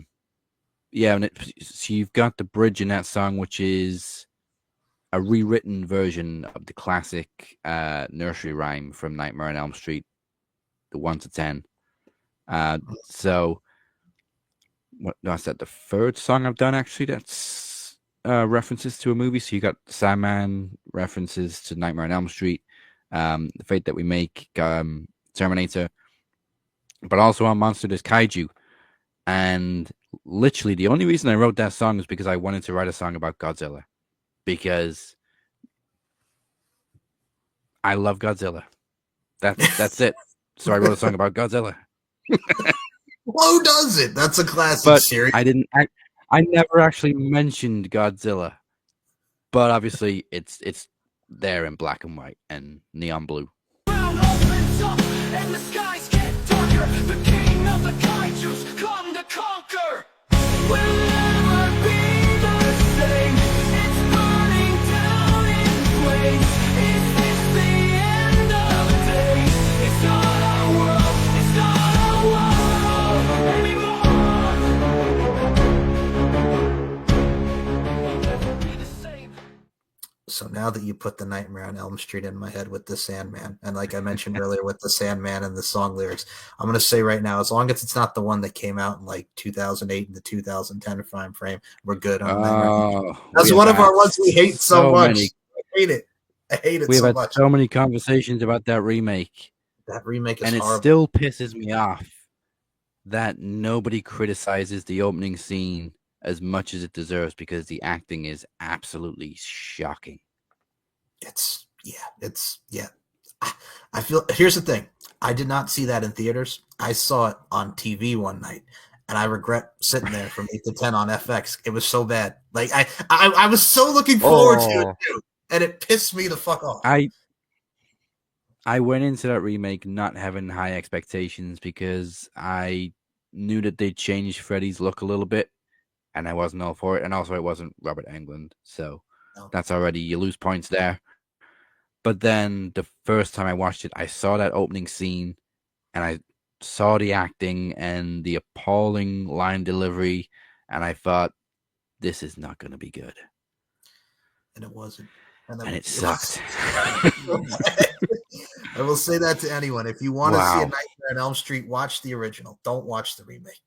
and so you've got the bridge in that song, which is a rewritten version of the classic nursery rhyme from Nightmare on Elm Street, the 1 to 10. So, that's that the third song I've done actually that's references to a movie. So you got Sandman, references to Nightmare on Elm Street, The Fate That We Make, Terminator, but also on Monster there's Kaiju. And literally the only reason I wrote that song is because I wanted to write a song about Godzilla, because I love Godzilla. That's it. So I wrote a song about Godzilla. Well, who does it? That's a classic But series. I never actually mentioned Godzilla. But obviously it's there in black and white and neon blue. Ground opens up and the skies get darker. The king of the kaijus come to conquer. We'll never be the same. It's burning down in flames. Is this the end of days? It's not our world. It's not our world anymore. So now that you put the Nightmare on Elm Street in my head with the Sandman, and like I mentioned earlier with the Sandman and the song lyrics, I'm gonna say right now, as long as it's not the one that came out in like 2008 and the 2010 frame, we're good on Nightmare. That's one of our ones we hate so much. I hate it. I hate it We've so had much. so many conversations about that remake. That remake is and horrible. It still pisses me off that nobody criticizes the opening scene as much as it deserves, because the acting is absolutely shocking. I feel, here's the thing. I did not see that in theaters. I saw it on TV one night, and I regret sitting there from 8 to 10 on FX. It was so bad. Like I was so looking forward to it too, and it pissed me the fuck off. I went into that remake not having high expectations because I knew that they changed Freddy's look a little bit, and I wasn't all for it. And also, it wasn't Robert Englund, so that's already, you lose points there. But then the first time I watched it, I saw that opening scene, and I saw the acting and the appalling line delivery, and I thought, this is not going to be good. And it wasn't. And it sucked. I will say that to anyone. If you want to see a Nightmare on Elm Street, watch the original. Don't watch the remake.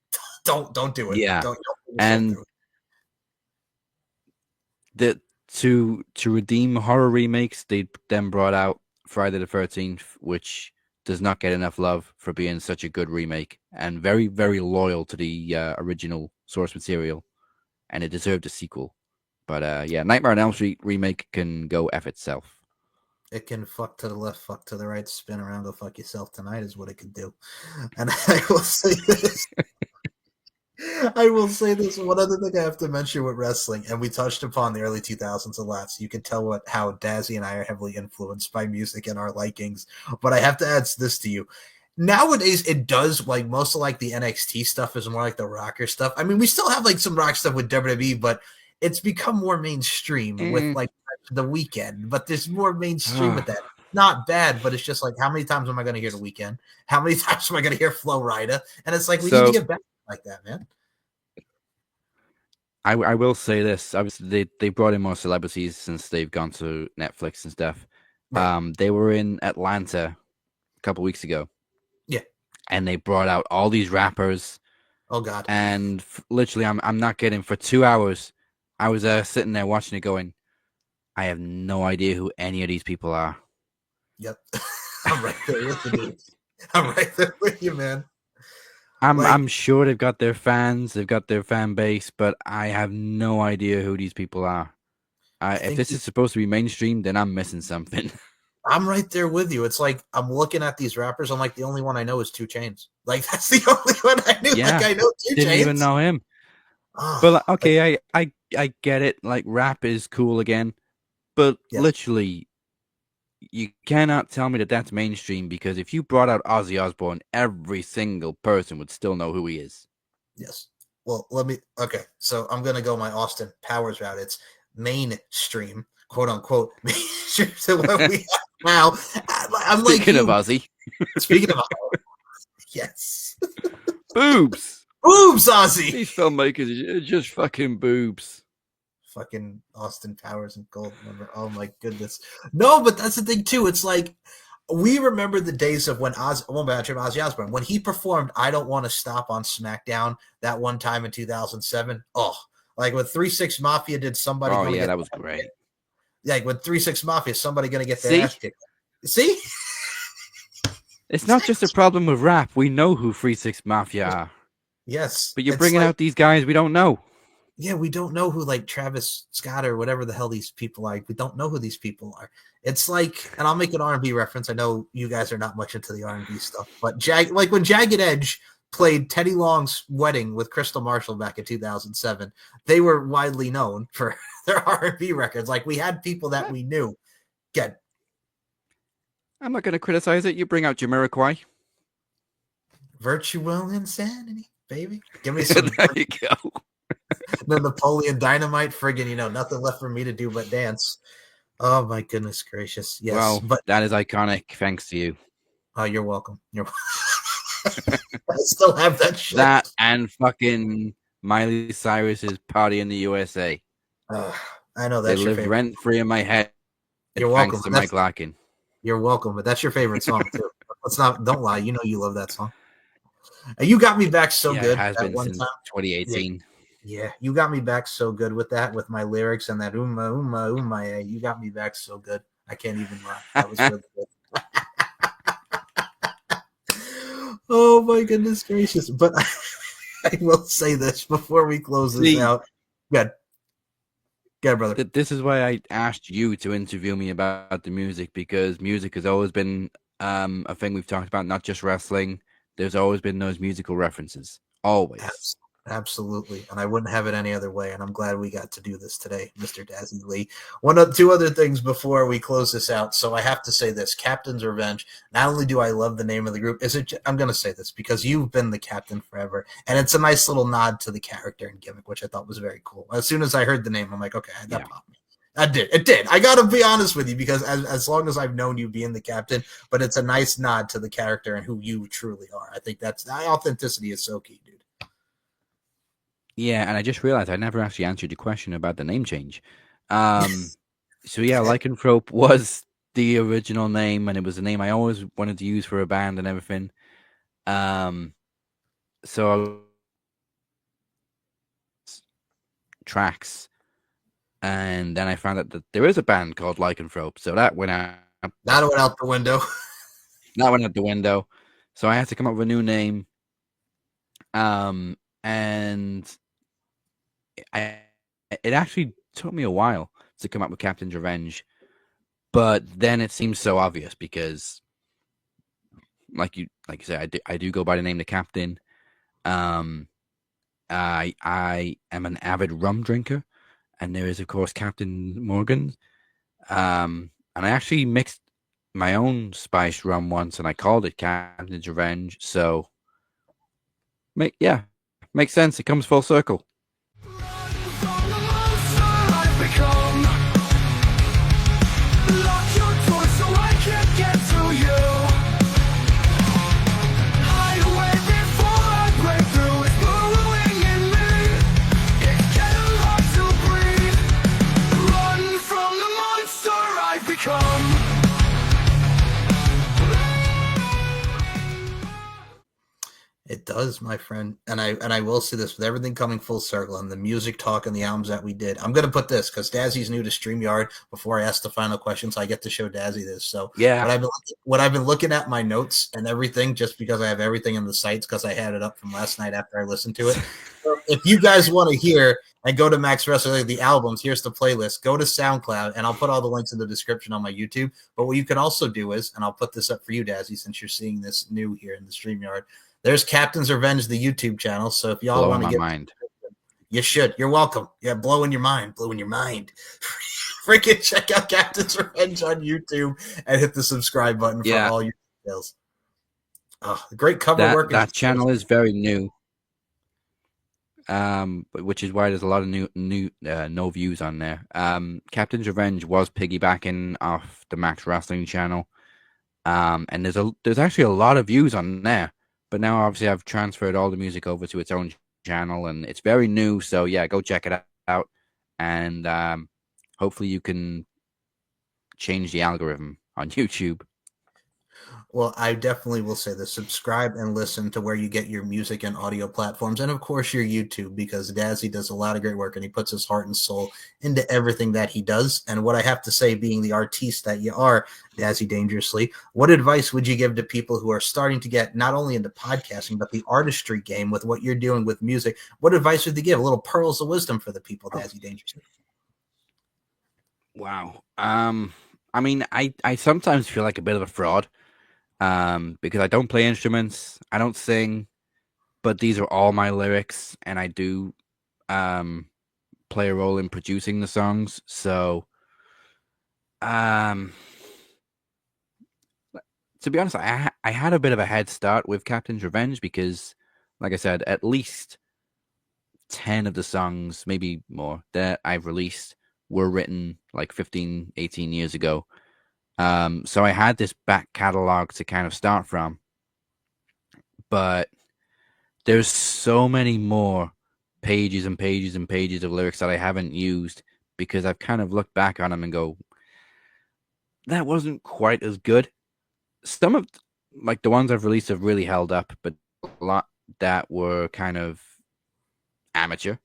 Don't do it. Yeah. Don't and to redeem horror remakes, they then brought out Friday the 13th, which does not get enough love for being such a good remake and very, very loyal to the original source material, and it deserved a sequel. But yeah, Nightmare on Elm Street remake can go F itself. It can fuck to the left, fuck to the right, spin around, go fuck yourself tonight is what it can do. And I will say this. One other thing I have to mention with wrestling, and we touched upon the early 2000s a lot, so you can tell how Dazzy and I are heavily influenced by music and our likings. But I have to add this to you. Nowadays, it does, like, most of like the NXT stuff is more like the rocker stuff. I mean, we still have like some rock stuff with WWE, but it's become more mainstream with like The Weeknd. But there's more mainstream with that. Not bad, but it's just like, how many times am I going to hear The Weeknd? How many times am I going to hear Flo Rida? And it's like, we need to get back like that, man. I will say this. Obviously, they brought in more celebrities since they've gone to Netflix and stuff. Right. They were in Atlanta a couple weeks ago. Yeah. And they brought out all these rappers. Oh, God. And literally, I'm not kidding, for 2 hours, I was sitting there watching it going, I have no idea who any of these people are. Yep. I'm right there with you, dude. I'm right there with you, man. I'm sure they've got their fans, they've got their fan base, but I have no idea who these people are. If this is supposed to be mainstream, then I'm missing something. I'm right there with you. It's like, I'm looking at these rappers. I'm like, the only one I know is 2 Chainz. Like, that's the only one I knew. Yeah, like, I know 2 Chainz. Didn't even know him. But okay, I get it. Like, rap is cool again, but literally, you cannot tell me that that's mainstream, because if you brought out Ozzy Osbourne, every single person would still know who he is. Yes. Well, okay, so I'm going to go my Austin Powers route. It's mainstream, quote unquote, mainstream to what we have now. I'm Speaking of Ozzy. Speaking of Ozzy. Yes. Boobs. Boobs, Ozzy. These filmmakers are just fucking boobs. Fucking Austin Powers and Gold Member. Oh my goodness. No, but that's the thing too. It's like, we remember the days of when Ozzy Osbourne, when he performed I Don't Want to Stop on SmackDown that one time in 2007. Oh, like when 3-6 Mafia did Somebody. Oh yeah, that was great. Like with 3-6 Mafia, somebody going to get their ass kicked. See? It's not just a problem with rap. We know who 3-6 Mafia are. Yes. But you're bringing out these guys we don't know. Yeah, we don't know who, like, Travis Scott or whatever the hell these people are. We don't know who these people are. It's like, and I'll make an R&B reference. I know you guys are not much into the R&B stuff, but like when Jagged Edge played Teddy Long's Wedding with Crystal Marshall back in 2007, they were widely known for their R&B records. Like, we had people that we knew. I'm not going to criticize it. You bring out Jamiroquai. Virtual insanity, baby. Give me some. There you go. The Napoleon Dynamite, friggin', nothing left for me to do but dance. Oh my goodness gracious. Yes. Well, but that is iconic, thanks to you. Oh, you're welcome. I still have that shit. That and fucking Miley Cyrus's Party in the USA. I know they live rent free in my head You're welcome. Thanks to Mike Larkin. You're welcome, but that's your favorite song too. Don't lie. You know you love that song. And you got me back so Yeah, good it has that been one since time. 2018. Yeah, you got me back so good with that, with my lyrics and that yeah, you got me back so good. I can't even lie. That was really good. Oh my goodness gracious! But I will say this before we close this out. Good, brother. This is why I asked you to interview me about the music, because music has always been a thing we've talked about, not just wrestling. There's always been those musical references. Always. Absolutely, and I wouldn't have it any other way. And I'm glad we got to do this today, Mr. Dazzy Lea. Two other things before we close this out. So I have to say this: Captain's Revenge. Not only do I love the name of the group, I'm going to say this because you've been the captain forever, and it's a nice little nod to the character and gimmick, which I thought was very cool. As soon as I heard the name, I'm like, okay, that popped me. It did. I got to be honest with you because as long as I've known you being the captain, but it's a nice nod to the character and who you truly are. I think that authenticity is so key, dude. Yeah, and I just realized I never actually answered your question about the name change. So yeah, Lycanthrope was the original name, and it was the name I always wanted to use for a band and everything. So tracks, and then I found out that there is a band called Lycanthrope, so that went out. That went out the window. That went out the window. So I had to come up with a new name. And it actually took me a while to come up with Captain's Revenge, but then it seems so obvious because, like you said, I do go by the name the Captain. I am an avid rum drinker, and there is of course Captain Morgan. And I actually mixed my own spiced rum once, and I called it Captain's Revenge. So, makes sense. It comes full circle. It does, my friend, and I will say this: with everything coming full circle and the music talk and the albums that we did, I'm going to put this because Dazzy's new to StreamYard. Before I ask the final question, so I get to show Dazzy this. So yeah, what I've been looking at my notes and everything, just because I have everything in the sites because I had it up from last night after I listened to it. So if you guys want to hear and go to Max Wrestling, the albums, here's the playlist. Go to SoundCloud, and I'll put all the links in the description on my YouTube. But what you can also do is, and I'll put this up for you, Dazzy, since you're seeing this new here in the StreamYard. There's Captain's Revenge, the YouTube channel. So if y'all want to get mind, you should. You're welcome. Yeah, blowing your mind. Freaking check out Captain's Revenge on YouTube and hit the subscribe button for all your details. Oh, great cover work. That channel is very new, which is why there's a lot of new no views on there. Captain's Revenge was piggybacking off the Max Wrestling channel, and there's actually a lot of views on there. But now, obviously, I've transferred all the music over to its own channel, and it's very new. So, yeah, go check it out. And hopefully you can change the algorithm on YouTube. Well, I definitely will say this. Subscribe and listen to where you get your music and audio platforms. And, of course, your YouTube, because Dazzy does a lot of great work, and he puts his heart and soul into everything that he does. And what I have to say, being the artiste that you are, Dazzy Dangerously, what advice would you give to people who are starting to get not only into podcasting, but the artistry game with what you're doing with music? What advice would you give? A little pearls of wisdom for the people, Dazzy Dangerously. Wow. I mean, I sometimes feel like a bit of a fraud. Because I don't play instruments, I don't sing, but these are all my lyrics, and I do play a role in producing the songs. So, to be honest, I had a bit of a head start with Captain's Revenge because, like I said, at least 10 of the songs, maybe more, that I've released were written like 15, 18 years ago. So I had this back catalog to kind of start from, but there's so many more pages and pages and pages of lyrics that I haven't used because I've kind of looked back on them and go, that wasn't quite as good. Some of like the ones I've released have really held up, but a lot that were kind of amateur.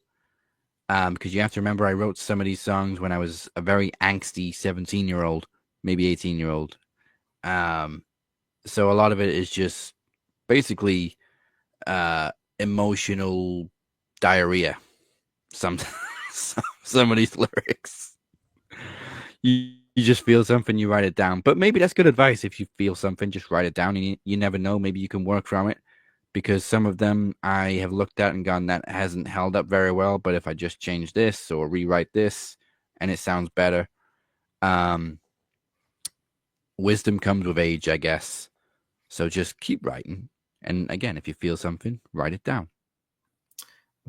Because you have to remember, I wrote some of these songs when I was a very angsty 17-year-old, maybe 18-year-old. Um, so a lot of it is just basically uh, emotional diarrhea. Some, some of these lyrics, you just feel something, you write it down. But maybe that's good advice. If you feel something, just write it down, and you never know. Maybe you can work from it. Because some of them I have looked at and gone, that hasn't held up very well. But if I just change this or rewrite this, and it sounds better, um, wisdom comes with age, I guess. So just keep writing. And again, if you feel something, write it down.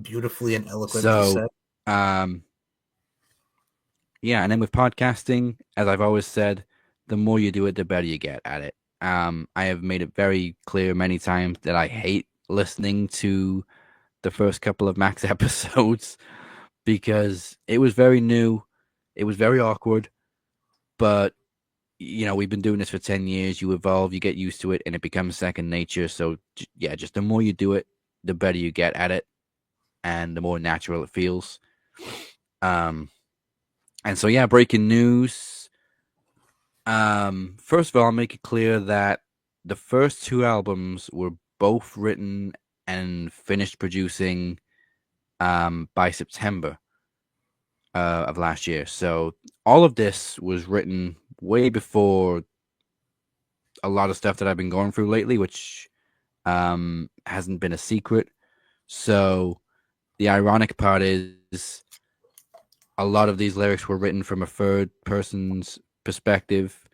Beautifully and eloquently So, said. Yeah, and then with podcasting, as I've always said, the more you do it, the better you get at it. I have made it very clear many times that I hate listening to the first couple of Max episodes because it was very new, it was very awkward, but we've been doing this for 10 years. You evolve, you get used to it, and it becomes second nature. So, yeah, just the more you do it, the better you get at it, and the more natural it feels. And so, yeah, breaking news. First of all, I'll make it clear that the first two albums were both written and finished producing by September of last year. So all of this was written way before a lot of stuff that I've been going through lately, which hasn't been a secret. So the ironic part is a lot of these lyrics were written from a third person's perspective,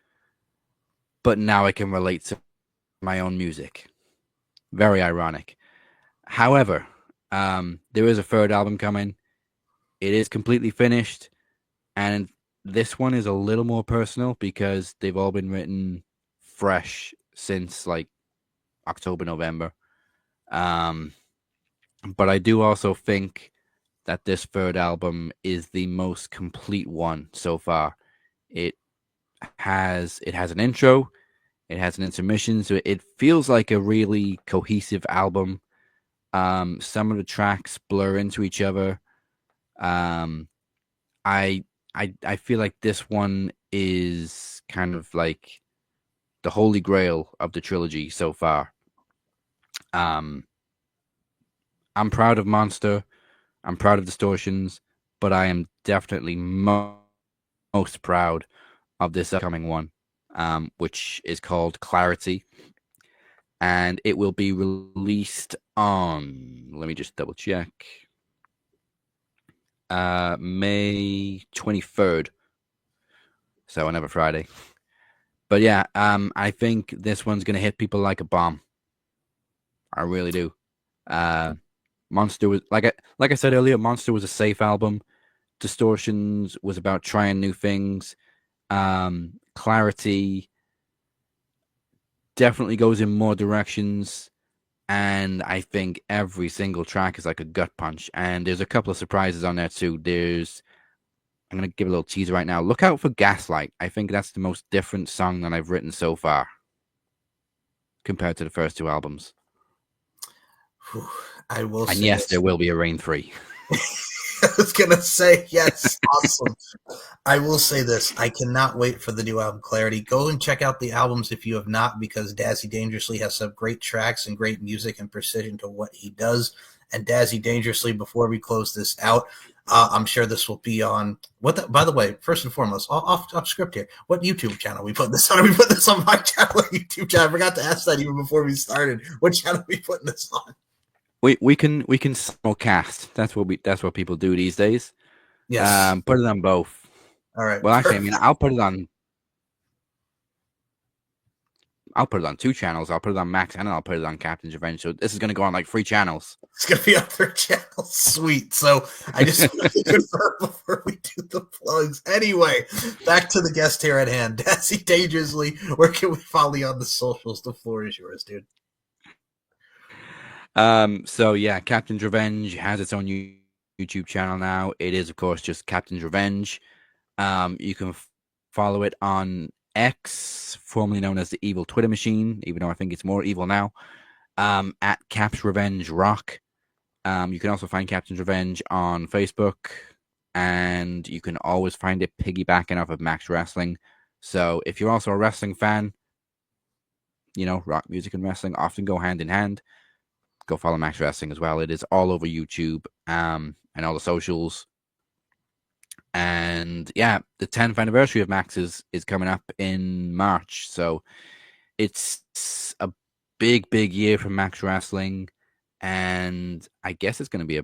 but now I can relate to my own music. Very ironic. However, there is a third album coming. It is completely finished, and this one is a little more personal because they've all been written fresh since like October, November. But I do also think that this third album is the most complete one so far. It has an intro, it has an intermission, so it feels like a really cohesive album. Some of the tracks blur into each other. Um, I I feel like this one is kind of like the holy grail of the trilogy so far. Um, I'm proud of Monster. I'm proud of Distortions, but I am definitely most proud of this upcoming one, which is called Clarity, and it will be released on. Let me just double check. May 23rd. So another Friday. But yeah, I think this one's gonna hit people like a bomb. I really do. Monster was like I said earlier, Monster was a safe album. Distortions was about trying new things. Clarity definitely goes in more directions. And I think every single track is like a gut punch. And there's a couple of surprises on there too. I'm going to give a little teaser right now. Look out for Gaslight. I think that's the most different song that I've written so far compared to the first two albums. Whew, I will and say yes, this. there will be a Rain 3. I was going to say, yes, awesome. I will say this. I cannot wait for the new album, Clarity. Go and check out the albums if you have not, because Dazzy Dangerously has some great tracks and great music and precision to what he does. And Dazzy Dangerously, before we close this out, I'm sure this will be on by the way, first and foremost, off script here. What YouTube channel we put this on? Are we put this on my channel or YouTube channel? I forgot to ask that even before we started. What channel are we putting this on? We can simulcast. That's what people do these days. Yes. Put it on both. All right. Well, actually, I mean, I'll put it on two channels. I'll put it on Max and I'll put it on Captain's Revenge. So this is going to go on like 3 channels. It's going to be on 3 channels. Sweet. So I just want to confirm before we do the plugs. Anyway, back to the guest here at hand. Dazzy Dangerously, where can we follow you on the socials? The floor is yours, dude. So yeah, Captain's Revenge has its own YouTube channel now. It is, of course, just Captain's Revenge. You can follow it on X, formerly known as the evil Twitter machine, even though I think it's more evil now, at Caps Revenge Rock. You can also find Captain's Revenge on Facebook, and you can always find it piggybacking off of Max Wrestling. So if you're also a wrestling fan, you know, rock music and wrestling often go hand in hand. Go follow Max Wrestling as well. It is all over YouTube and all the socials. And yeah, the 10th anniversary of Max is coming up in March. So it's a big year for Max Wrestling. And I guess it's going to be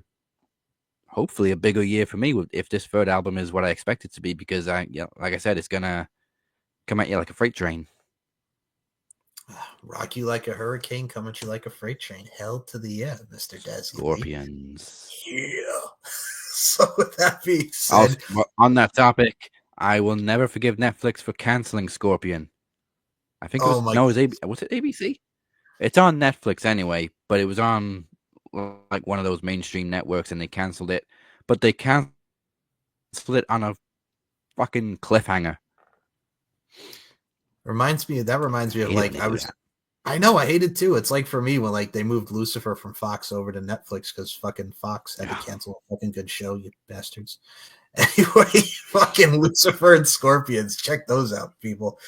hopefully a bigger year for me if this third album is what I expect it to be, because like I said, it's going to come at you like a freight train. Rock you like a hurricane, come at you like a freight train. Hell to the yeah, Mr. Dazzy Scorpions. Lea. Yeah. So with that being said, on that topic, I will never forgive Netflix for canceling Scorpion. I think was it ABC? It's on Netflix anyway, but it was on like one of those mainstream networks, and they canceled it. But they canceled it on a fucking cliffhanger. Reminds me of like I know, I hate it too. It's like for me when like they moved Lucifer from Fox over to Netflix because fucking Fox had to cancel a fucking good show, you bastards. Anyway, fucking Lucifer and Scorpions, check those out, people.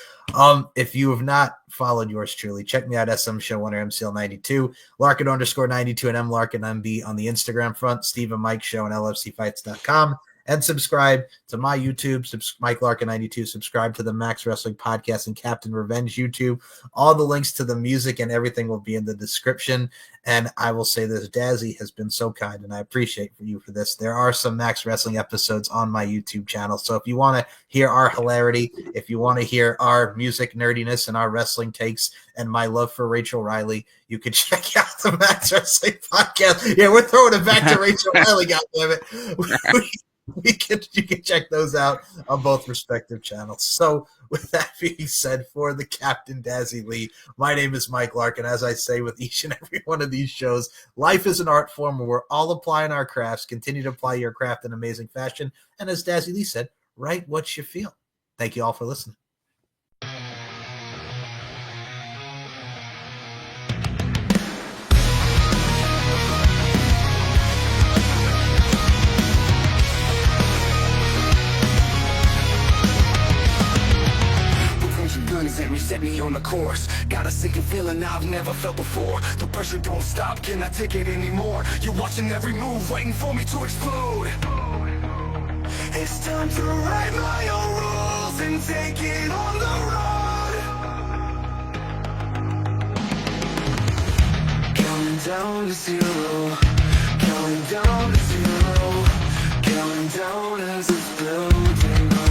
If you have not followed yours truly, check me out, SM Show 1 or MCL92, Larkin _92 and MLarkinMB on the Instagram front, Steve and Mike Show and LFCfights.com. And subscribe to my YouTube, Mike Larkin 92. Subscribe to the Max Wrestling Podcast and Captain Revenge YouTube. All the links to the music and everything will be in the description. And I will say this, Dazzy has been so kind, and I appreciate you for this. There are some Max Wrestling episodes on my YouTube channel. So if you want to hear our hilarity, if you want to hear our music nerdiness and our wrestling takes and my love for Rachel Riley, you can check out the Max Wrestling Podcast. Yeah, we're throwing it back to Rachel Riley, goddammit. You can check those out on both respective channels. So with that being said, for the Captain Dazzy Lea, my name is Mike Larkin. As I say with each and every one of these shows, life is an art form where we're all applying our crafts. Continue to apply your craft in amazing fashion. And as Dazzy Lea said, write what you feel. Thank you all for listening. And reset me on the course. Got a sinking feeling I've never felt before. The pressure don't stop, cannot take it anymore. You're watching every move, waiting for me to explode. It's time to write my own rules and take it on the road. Counting down to zero, counting down to zero, counting down as it's building up.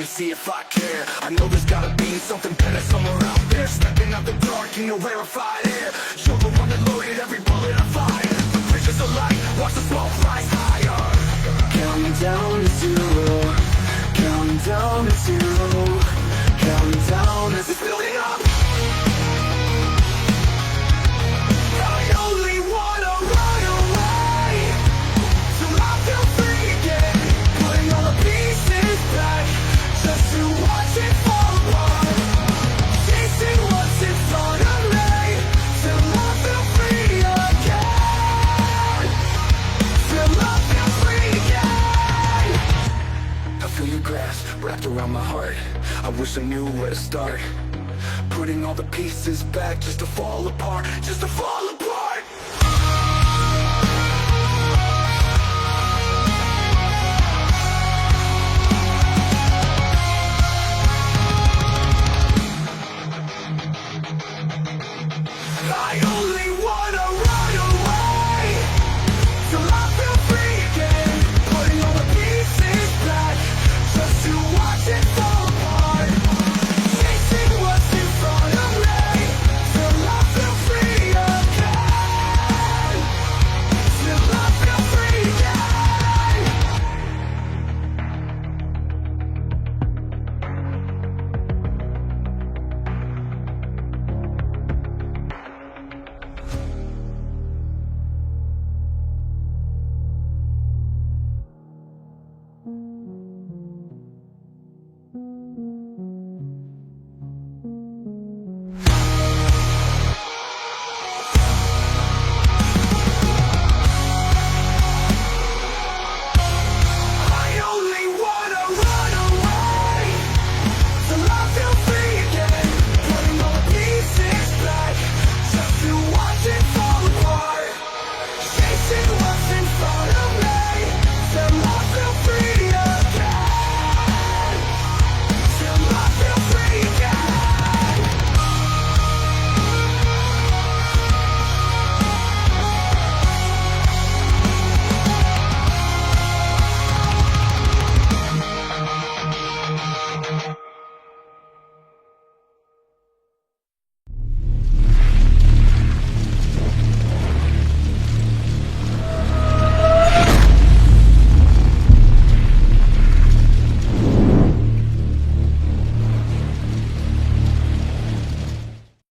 See if I care. I know there's gotta be something better somewhere out there. Stepping out the dark in the rarefied air. You're the one that loaded every bullet I fire. The pressure's alight, watch the smoke rise higher. Counting down to zero, counting down to zero, counting down as it's building up. I only wanna run away till I feel free again. Putting all the pieces back just to watch it fall apart. Chasing what's in front of me till I feel free again. Till I feel free again. I feel your grasp wrapped around my heart. I wish I knew where to start. Putting all the pieces back just to fall apart, just to fall